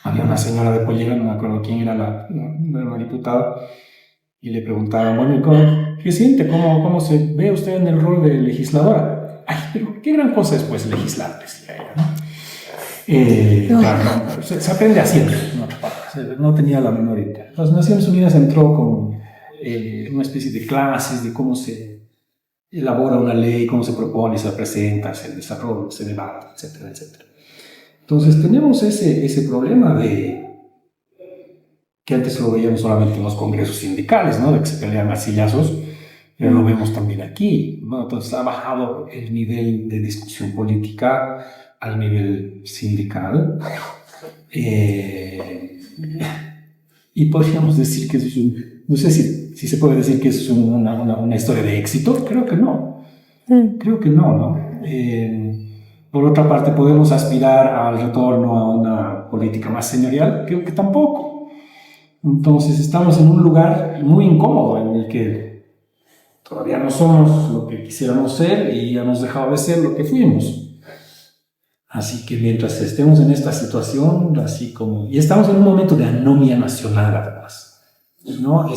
había una señora de Pollera, no me acuerdo quién era la diputada, y le preguntaban, bueno, ¿qué siente? ¿Cómo se ve usted en el rol de legisladora? Ay, pero qué gran cosa es pues legislar, decía ella, ¿no? Claro, se aprende haciendo, en otras palabras, no tenía la menor idea. Las Naciones Unidas entró con una especie de clases de cómo se elabora una ley, cómo se propone, se presenta, se desarrolla, se debate, etcétera, etcétera. Entonces tenemos ese problema de que antes lo veíamos solamente en los congresos sindicales, ¿no? De que se pelean a sillazos, pero lo vemos también aquí, ¿no? Entonces ha bajado el nivel de discusión política al nivel sindical, y podríamos decir que es no sé si se puede decir que es una historia de éxito. Creo que no. Creo que no, ¿no? Por otra parte, ¿podemos aspirar al retorno a una política más señorial? Creo que tampoco. Entonces estamos en un lugar muy incómodo en el que todavía no somos lo que quisiéramos ser y ya hemos dejado de ser lo que fuimos. Así que mientras estemos en esta situación, así como... Y estamos en un momento de anomia nacional, además, ¿no?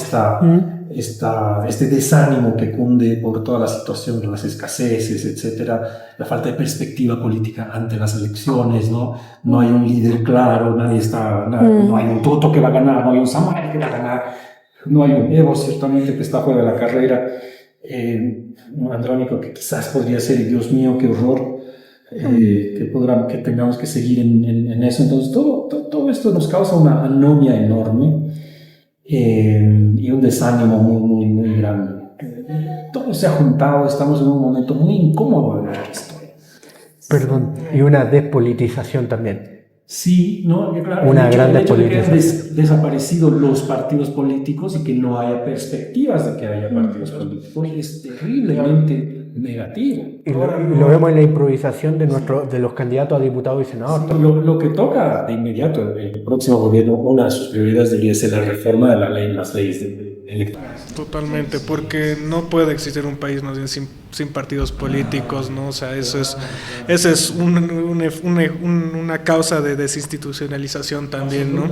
Este desánimo que cunde por toda la situación, las escaseces, etcétera, la falta de perspectiva política ante las elecciones, ¿no? No hay un líder claro, no hay un Toto que va a ganar, no hay un Samuel que va a ganar, no hay un Evo ciertamente que está fuera de la carrera, un Andrónico que quizás podría ser, y Dios mío, qué horror, que tengamos que seguir en eso. Entonces todo esto nos causa una anomia enorme, y un desánimo muy grande. Todo se ha juntado, estamos en un momento muy incómodo de nuestra historia. Perdón, y una despolitización también. Sí, ¿no? Claro, Una gran el hecho de que hayan despolitización. desaparecido los partidos políticos y que no haya perspectivas de que haya partidos políticos es terriblemente negativo. Y lo vemos en la improvisación de los candidatos a diputados y senadores. Lo que toca de inmediato el próximo gobierno, una de sus prioridades debería ser la reforma de las leyes electorales. Totalmente, porque no puede existir un país más bien sin partidos políticos, ¿no? O sea, esa es una causa de desinstitucionalización también, ¿no?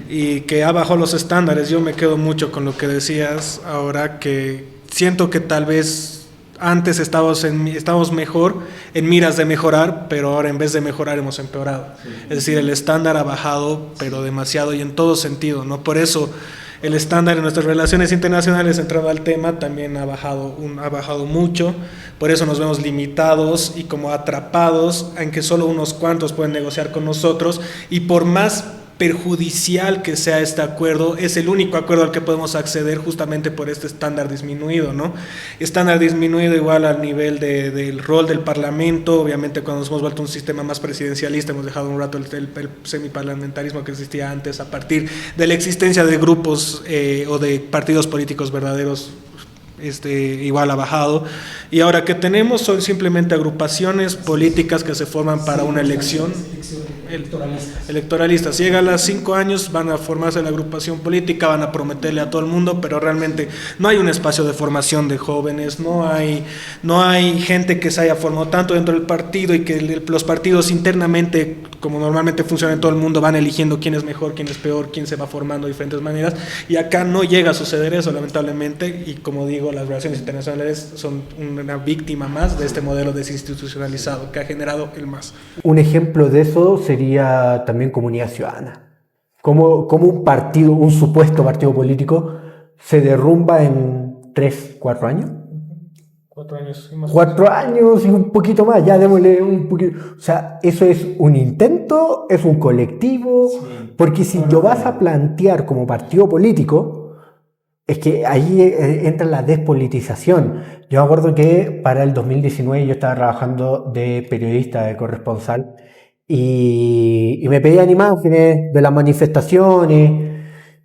Y que ha bajado los estándares. Yo me quedo mucho con lo que decías ahora, que siento que tal vez antes estábamos mejor, en miras de mejorar, pero ahora en vez de mejorar hemos empeorado. Es decir, el estándar ha bajado, pero demasiado y en todo sentido, ¿no? Por eso el estándar en nuestras relaciones internacionales, entrando al tema, también ha bajado mucho. Por eso nos vemos limitados y como atrapados en que solo unos cuantos pueden negociar con nosotros, y por más perjudicial que sea este acuerdo, es el único acuerdo al que podemos acceder justamente por este estándar disminuido, ¿no? Estándar disminuido igual al nivel del rol del Parlamento. Obviamente, cuando nos hemos vuelto un sistema más presidencialista, hemos dejado un rato el semiparlamentarismo que existía antes, a partir de la existencia de grupos o de partidos políticos verdaderos. Igual ha bajado, y ahora que tenemos son simplemente agrupaciones políticas que se forman para una elección electoralistas. Llega a los 5 años, van a formarse la agrupación política, van a prometerle a todo el mundo, pero realmente no hay un espacio de formación de jóvenes, no hay gente que se haya formado tanto dentro del partido, y que los partidos internamente, como normalmente funciona en todo el mundo, van eligiendo quién es mejor, quién es peor, quién se va formando de diferentes maneras, y acá no llega a suceder eso, lamentablemente. Y como digo, las relaciones internacionales son una víctima más de este modelo desinstitucionalizado que ha generado el MAS. Un ejemplo de eso sería también Comunidad Ciudadana. Como un partido, un supuesto partido político, se derrumba en 3, 4 años. 4 años. Más 4 años y un poquito más, ya démosle un poquito. O sea, eso es un intento, es un colectivo, sí. Porque si lo vas a plantear como partido político, es que ahí entra la despolitización. Yo me acuerdo que para el 2019 yo estaba trabajando de periodista, de corresponsal, y me pedían imágenes de las manifestaciones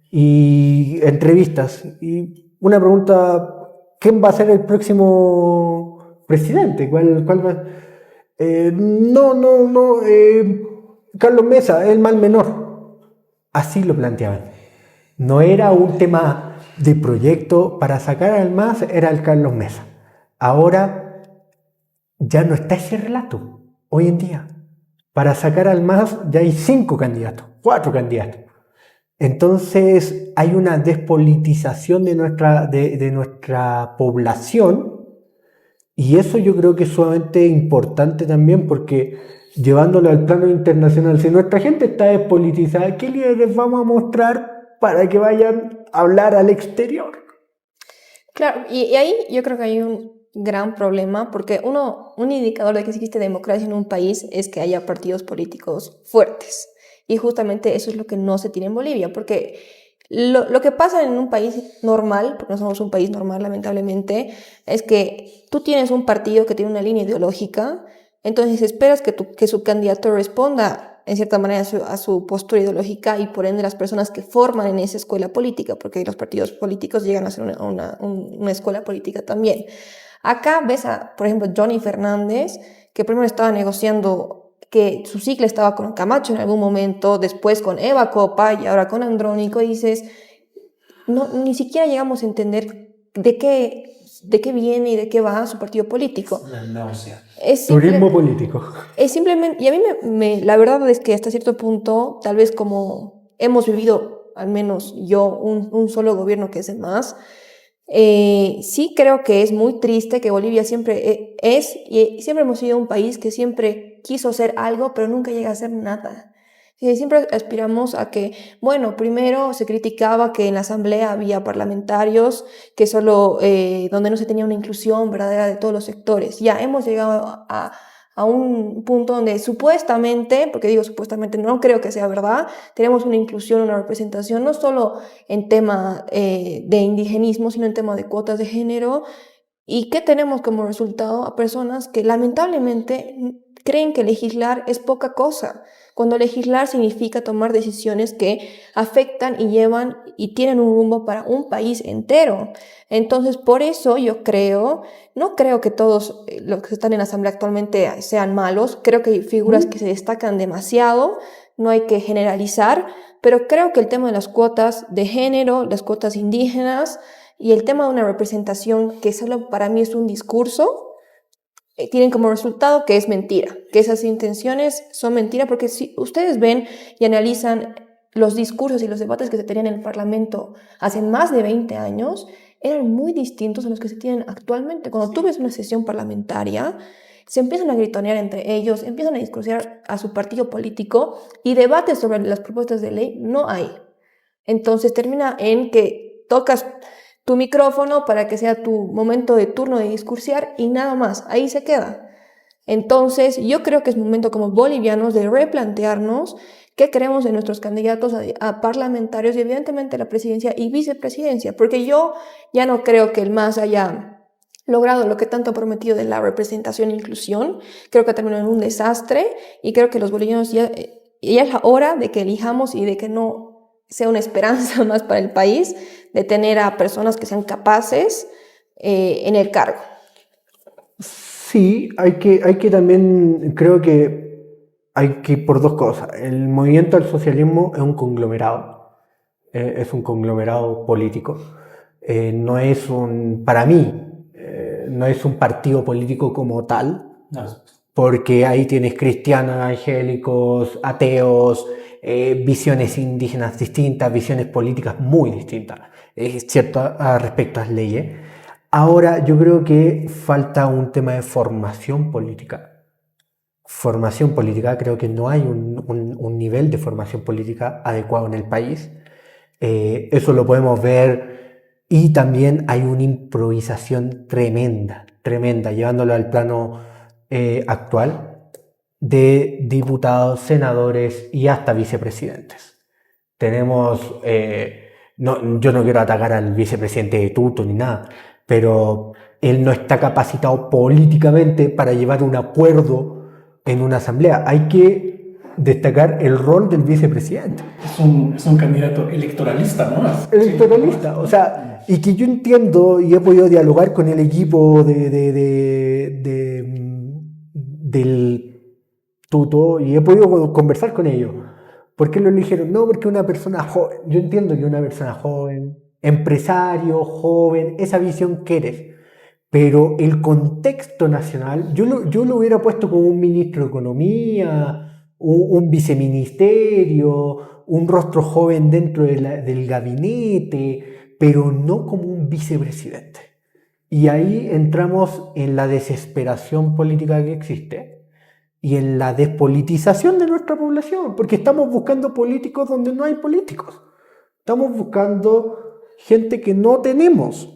y entrevistas. Y una pregunta: ¿quién va a ser el próximo presidente? ¿Cuál va? Carlos Mesa, el mal menor. Así lo planteaban. No era un tema de proyecto para sacar al MAS, era el Carlos Mesa. Ahora ya no está ese relato. Hoy en día, para sacar al MAS ya hay 5 candidatos, 4 candidatos. Entonces hay una despolitización de nuestra población, y eso yo creo que es sumamente importante también, porque llevándolo al plano internacional, si nuestra gente está despolitizada, ¿qué líderes vamos a mostrar para que vayan a hablar al exterior? Claro, y ahí yo creo que hay un gran problema, porque un indicador de que existe democracia en un país es que haya partidos políticos fuertes. Y justamente eso es lo que no se tiene en Bolivia, porque lo que pasa en un país normal, porque no somos un país normal lamentablemente, es que tú tienes un partido que tiene una línea ideológica, entonces esperas que su candidato responda en cierta manera a su postura ideológica, y por ende las personas que forman en esa escuela política, porque los partidos políticos llegan a ser una escuela política también. Acá ves por ejemplo, Johnny Fernández, que primero estaba negociando, que su sigla estaba con Camacho en algún momento, después con Eva Copa y ahora con Andrónico, y dices, ni siquiera llegamos a entender de qué viene y de qué va su partido político. Turismo político. Es simplemente, y a mí la verdad es que hasta cierto punto, tal vez como hemos vivido, al menos yo, un solo gobierno que es el MAS, sí creo que es muy triste que Bolivia siempre y siempre hemos sido un país que siempre quiso ser algo, pero nunca llega a ser nada. Siempre aspiramos a que, bueno, primero se criticaba que en la asamblea había parlamentarios que solo, donde no se tenía una inclusión verdadera de todos los sectores. Ya hemos llegado a un punto donde supuestamente, porque digo supuestamente, no creo que sea verdad, tenemos una inclusión, una representación, no solo en tema de indigenismo, sino en tema de cuotas de género. ¿Y qué tenemos como resultado? A personas que lamentablemente creen que legislar es poca cosa. cuando legislar significa tomar decisiones que afectan y llevan y tienen un rumbo para un país entero. Entonces, por eso yo no creo que todos los que están en la Asamblea actualmente sean malos, creo que hay figuras que se destacan demasiado, no hay que generalizar, pero creo que el tema de las cuotas de género, las cuotas indígenas y el tema de una representación que solo para mí es un discurso, tienen como resultado que es mentira, que esas intenciones son mentira, porque si ustedes ven y analizan los discursos y los debates que se tenían en el Parlamento hace más de 20 años, eran muy distintos a los que se tienen actualmente. Cuando tú ves una sesión parlamentaria, se empiezan a gritonear entre ellos, empiezan a discursar a su partido político y debates sobre las propuestas de ley no hay. Entonces termina en que tocas tu micrófono para que sea tu momento de turno de discursiar y nada más, ahí se queda. Entonces yo creo que es momento como bolivianos de replantearnos qué queremos de nuestros candidatos a parlamentarios y evidentemente a la presidencia y vicepresidencia, porque yo ya no creo que el MAS haya logrado lo que tanto ha prometido de la representación e inclusión. Creo que ha terminado en un desastre y creo que los bolivianos ya es la hora de que elijamos y de que no sea una esperanza más para el país de tener a personas que sean capaces en el cargo. Sí, hay que también, creo que hay que ir por dos cosas. El movimiento del socialismo es un conglomerado político. No es para mí, no es un partido político como tal, porque ahí tienes cristianos, evangélicos, ateos, visiones indígenas distintas, visiones políticas muy distintas, es cierto, respecto a las leyes. Ahora yo creo que falta un tema de formación política. Creo que no hay un nivel de formación política adecuado en el país. Eso lo podemos ver. Y también hay una improvisación tremenda, llevándolo al plano actual, de diputados, senadores y hasta vicepresidentes. Tenemos, yo no quiero atacar al vicepresidente de Tuto ni nada, pero él no está capacitado políticamente para llevar un acuerdo en una asamblea. Hay que destacar el rol del vicepresidente. Es un candidato electoralista, ¿no? Electoralista, o sea, y que yo entiendo y he podido dialogar con el equipo del Tuto y he podido conversar con ellos. ¿Por qué lo eligieron? No, porque una persona joven, yo entiendo que una persona joven, empresario, joven, esa visión que eres, pero el contexto nacional, yo lo hubiera puesto como un ministro de Economía, un viceministerio, un rostro joven dentro del gabinete, pero no como un vicepresidente. Y ahí entramos en la desesperación política que existe y en la despolitización de nuestra población, porque estamos buscando políticos donde no hay políticos. Estamos buscando gente que no tenemos.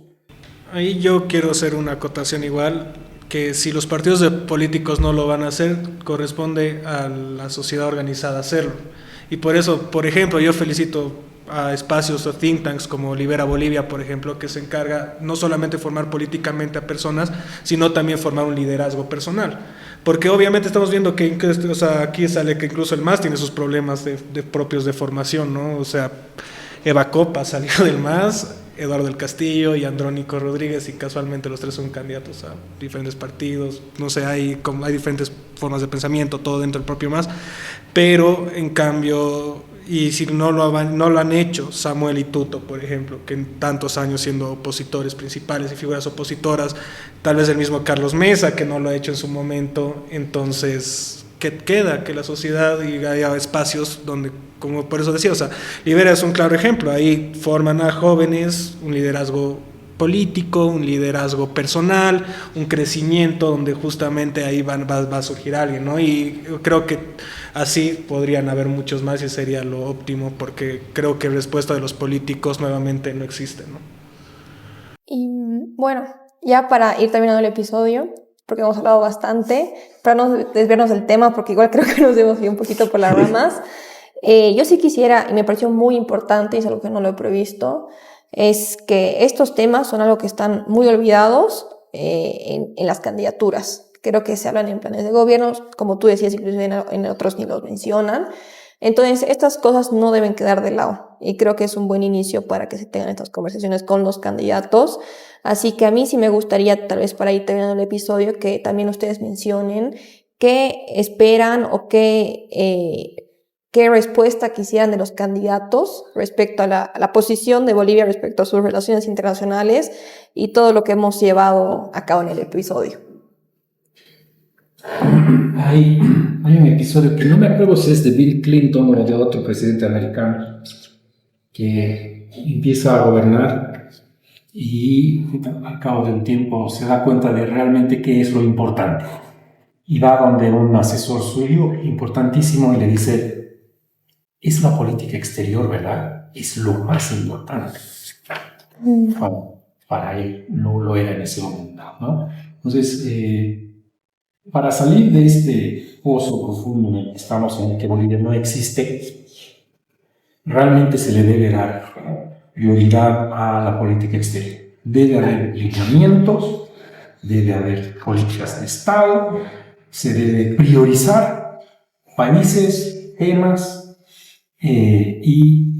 Ahí yo quiero hacer una acotación igual, que si los partidos políticos no lo van a hacer, corresponde a la sociedad organizada hacerlo. Y por eso, por ejemplo, yo felicito a espacios o think tanks como Libera Bolivia, por ejemplo, que se encarga no solamente de formar políticamente a personas, sino también formar un liderazgo personal. Porque obviamente estamos viendo que aquí sale que incluso el MAS tiene sus problemas propios de formación, ¿no? O sea, Eva Copa salió del MAS, Eduardo del Castillo y Andrónico Rodríguez, y casualmente los tres son candidatos a diferentes partidos. No sé, hay diferentes formas de pensamiento, todo dentro del propio MAS, pero en cambio, y si no lo han hecho Samuel y Tuto, por ejemplo, que en tantos años siendo opositores principales y figuras opositoras, tal vez el mismo Carlos Mesa, que no lo ha hecho en su momento. Entonces, ¿qué queda? Que la sociedad y haya espacios donde, como por eso decía, o sea, Libera es un claro ejemplo, ahí forman a jóvenes un liderazgo político, un liderazgo personal, un crecimiento donde justamente ahí va a surgir alguien, ¿no? Y creo que así podrían haber muchos más y sería lo óptimo, porque creo que la respuesta de los políticos nuevamente no existe, ¿no? Y bueno, ya para ir terminando el episodio, porque hemos hablado bastante, para no desviarnos del tema, porque igual creo que nos hemos ido un poquito por las ramas, yo sí quisiera, y me pareció muy importante, y es algo que no lo he previsto, es que estos temas son algo que están muy olvidados en las candidaturas. Creo que se hablan en planes de gobierno, como tú decías, incluso en otros ni los mencionan. Entonces, estas cosas no deben quedar de lado y creo que es un buen inicio para que se tengan estas conversaciones con los candidatos. Así que a mí sí me gustaría, tal vez para ir terminando el episodio, que también ustedes mencionen qué esperan o qué respuesta quisieran de los candidatos respecto a la posición de Bolivia respecto a sus relaciones internacionales y todo lo que hemos llevado a cabo en el episodio. Hay un episodio que no me acuerdo si es de Bill Clinton o de otro presidente americano que empieza a gobernar y al cabo del tiempo se da cuenta de realmente qué es lo importante. Y va donde un asesor suyo importantísimo y le dice, es la política exterior, ¿verdad? Es lo más importante. Para él no lo era en ese momento, ¿no? Entonces, para salir de este pozo profundo en el que estamos, en el que Bolivia no existe, realmente se le debe dar prioridad a la política exterior. Debe haber lineamientos, debe haber políticas de Estado, se debe priorizar países, temas y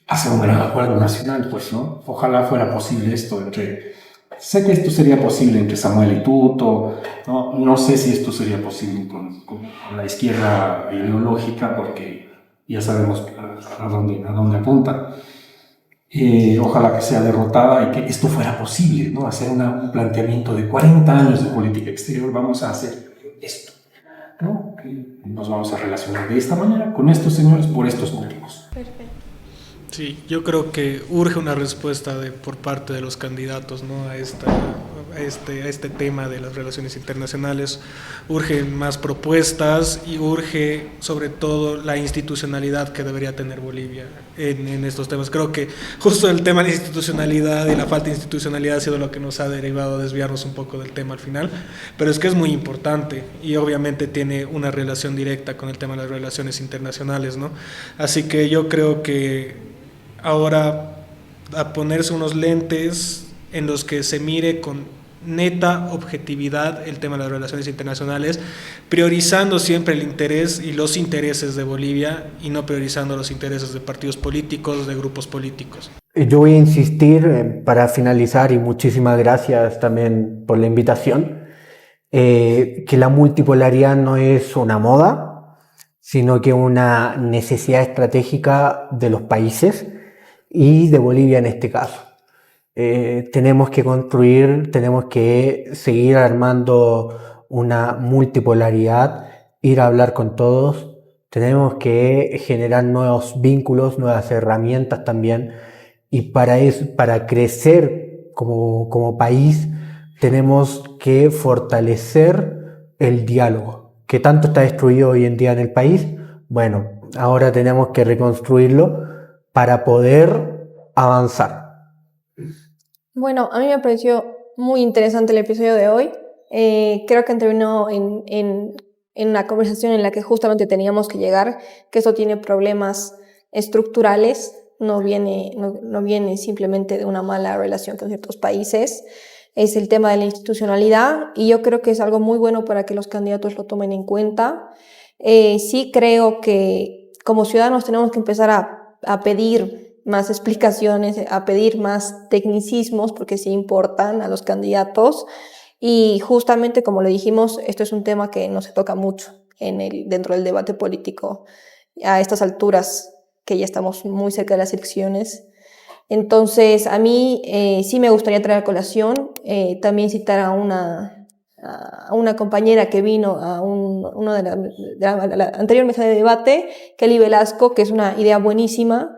hacer un gran acuerdo nacional, pues, ¿no? Ojalá fuera posible esto sé que esto sería posible entre Samuel y Tuto, no sé si esto sería posible con la izquierda ideológica, porque ya sabemos a dónde apunta. Ojalá que sea derrotada y que esto fuera posible, ¿no? Hacer un planteamiento de 40 años de política exterior, vamos a hacer esto, ¿no? Nos vamos a relacionar de esta manera con estos señores por estos motivos. Perfecto. Sí, yo creo que urge una respuesta por parte de los candidatos, ¿no? a este tema de las relaciones internacionales. Urgen más propuestas y urge sobre todo la institucionalidad que debería tener Bolivia en estos temas. Creo que justo el tema de la institucionalidad y la falta de institucionalidad ha sido lo que nos ha derivado a desviarnos un poco del tema al final, pero es que es muy importante y obviamente tiene una relación directa con el tema de las relaciones internacionales, ¿no? Así que yo creo que ahora a ponerse unos lentes en los que se mire con neta objetividad el tema de las relaciones internacionales, priorizando siempre el interés y los intereses de Bolivia y no priorizando los intereses de partidos políticos, de grupos políticos. Yo voy a insistir para finalizar, y muchísimas gracias también por la invitación, que la multipolaridad no es una moda, sino que una necesidad estratégica de los países y de Bolivia en este caso. Tenemos que construir, tenemos que seguir armando una multipolaridad, ir a hablar con todos, tenemos que generar nuevos vínculos, nuevas herramientas también, y para crecer como país tenemos que fortalecer el diálogo, que tanto está destruido hoy en día en el país. Bueno, ahora tenemos que reconstruirlo para poder avanzar. Bueno, a mí me pareció muy interesante el episodio de hoy. Creo que terminó en una conversación en la que justamente teníamos que llegar, que eso tiene problemas estructurales, no viene simplemente de una mala relación con ciertos países. Es el tema de la institucionalidad y yo creo que es algo muy bueno para que los candidatos lo tomen en cuenta. Sí creo que como ciudadanos tenemos que empezar a pedir más explicaciones, a pedir más tecnicismos, porque sí importan a los candidatos. Y justamente, como le dijimos, esto es un tema que no se toca mucho dentro del debate político a estas alturas, que ya estamos muy cerca de las elecciones. Entonces, a mí sí me gustaría traer a colación, también citar a una compañera que vino a uno de la anterior mesa de debate, Kelly Velasco, que es una idea buenísima,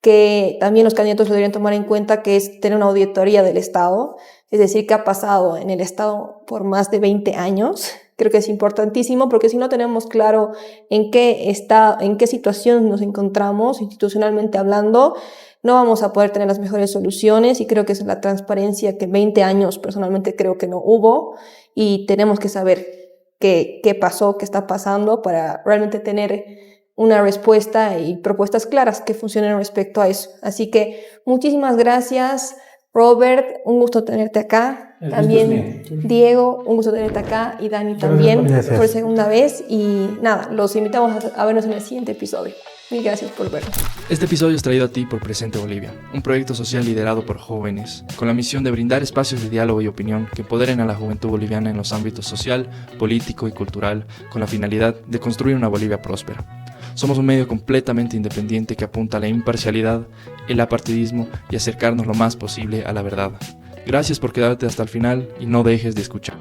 que también los candidatos lo deberían tomar en cuenta, que es tener una auditoría del Estado, es decir, qué ha pasado en el Estado por más de 20 años. Creo que es importantísimo, porque si no tenemos claro en qué situación nos encontramos institucionalmente hablando, no vamos a poder tener las mejores soluciones, y creo que es la transparencia que 20 años personalmente creo que no hubo, y tenemos que saber qué pasó, qué está pasando, para realmente tener una respuesta y propuestas claras que funcionen respecto a eso. Así que muchísimas gracias, Robert, un gusto tenerte acá. El También gusto es mío. Diego, un gusto tenerte acá, y Dani también Gracias. por segunda vez. Y nada, los invitamos a vernos en el siguiente episodio. Mil gracias por vernos. Este episodio es traído a ti por Presente Bolivia, un proyecto social liderado por jóvenes, con la misión de brindar espacios de diálogo y opinión que empoderen a la juventud boliviana en los ámbitos social, político y cultural, con la finalidad de construir una Bolivia próspera. Somos un medio completamente independiente que apunta a la imparcialidad, el apartidismo y acercarnos lo más posible a la verdad. Gracias por quedarte hasta el final y no dejes de escuchar.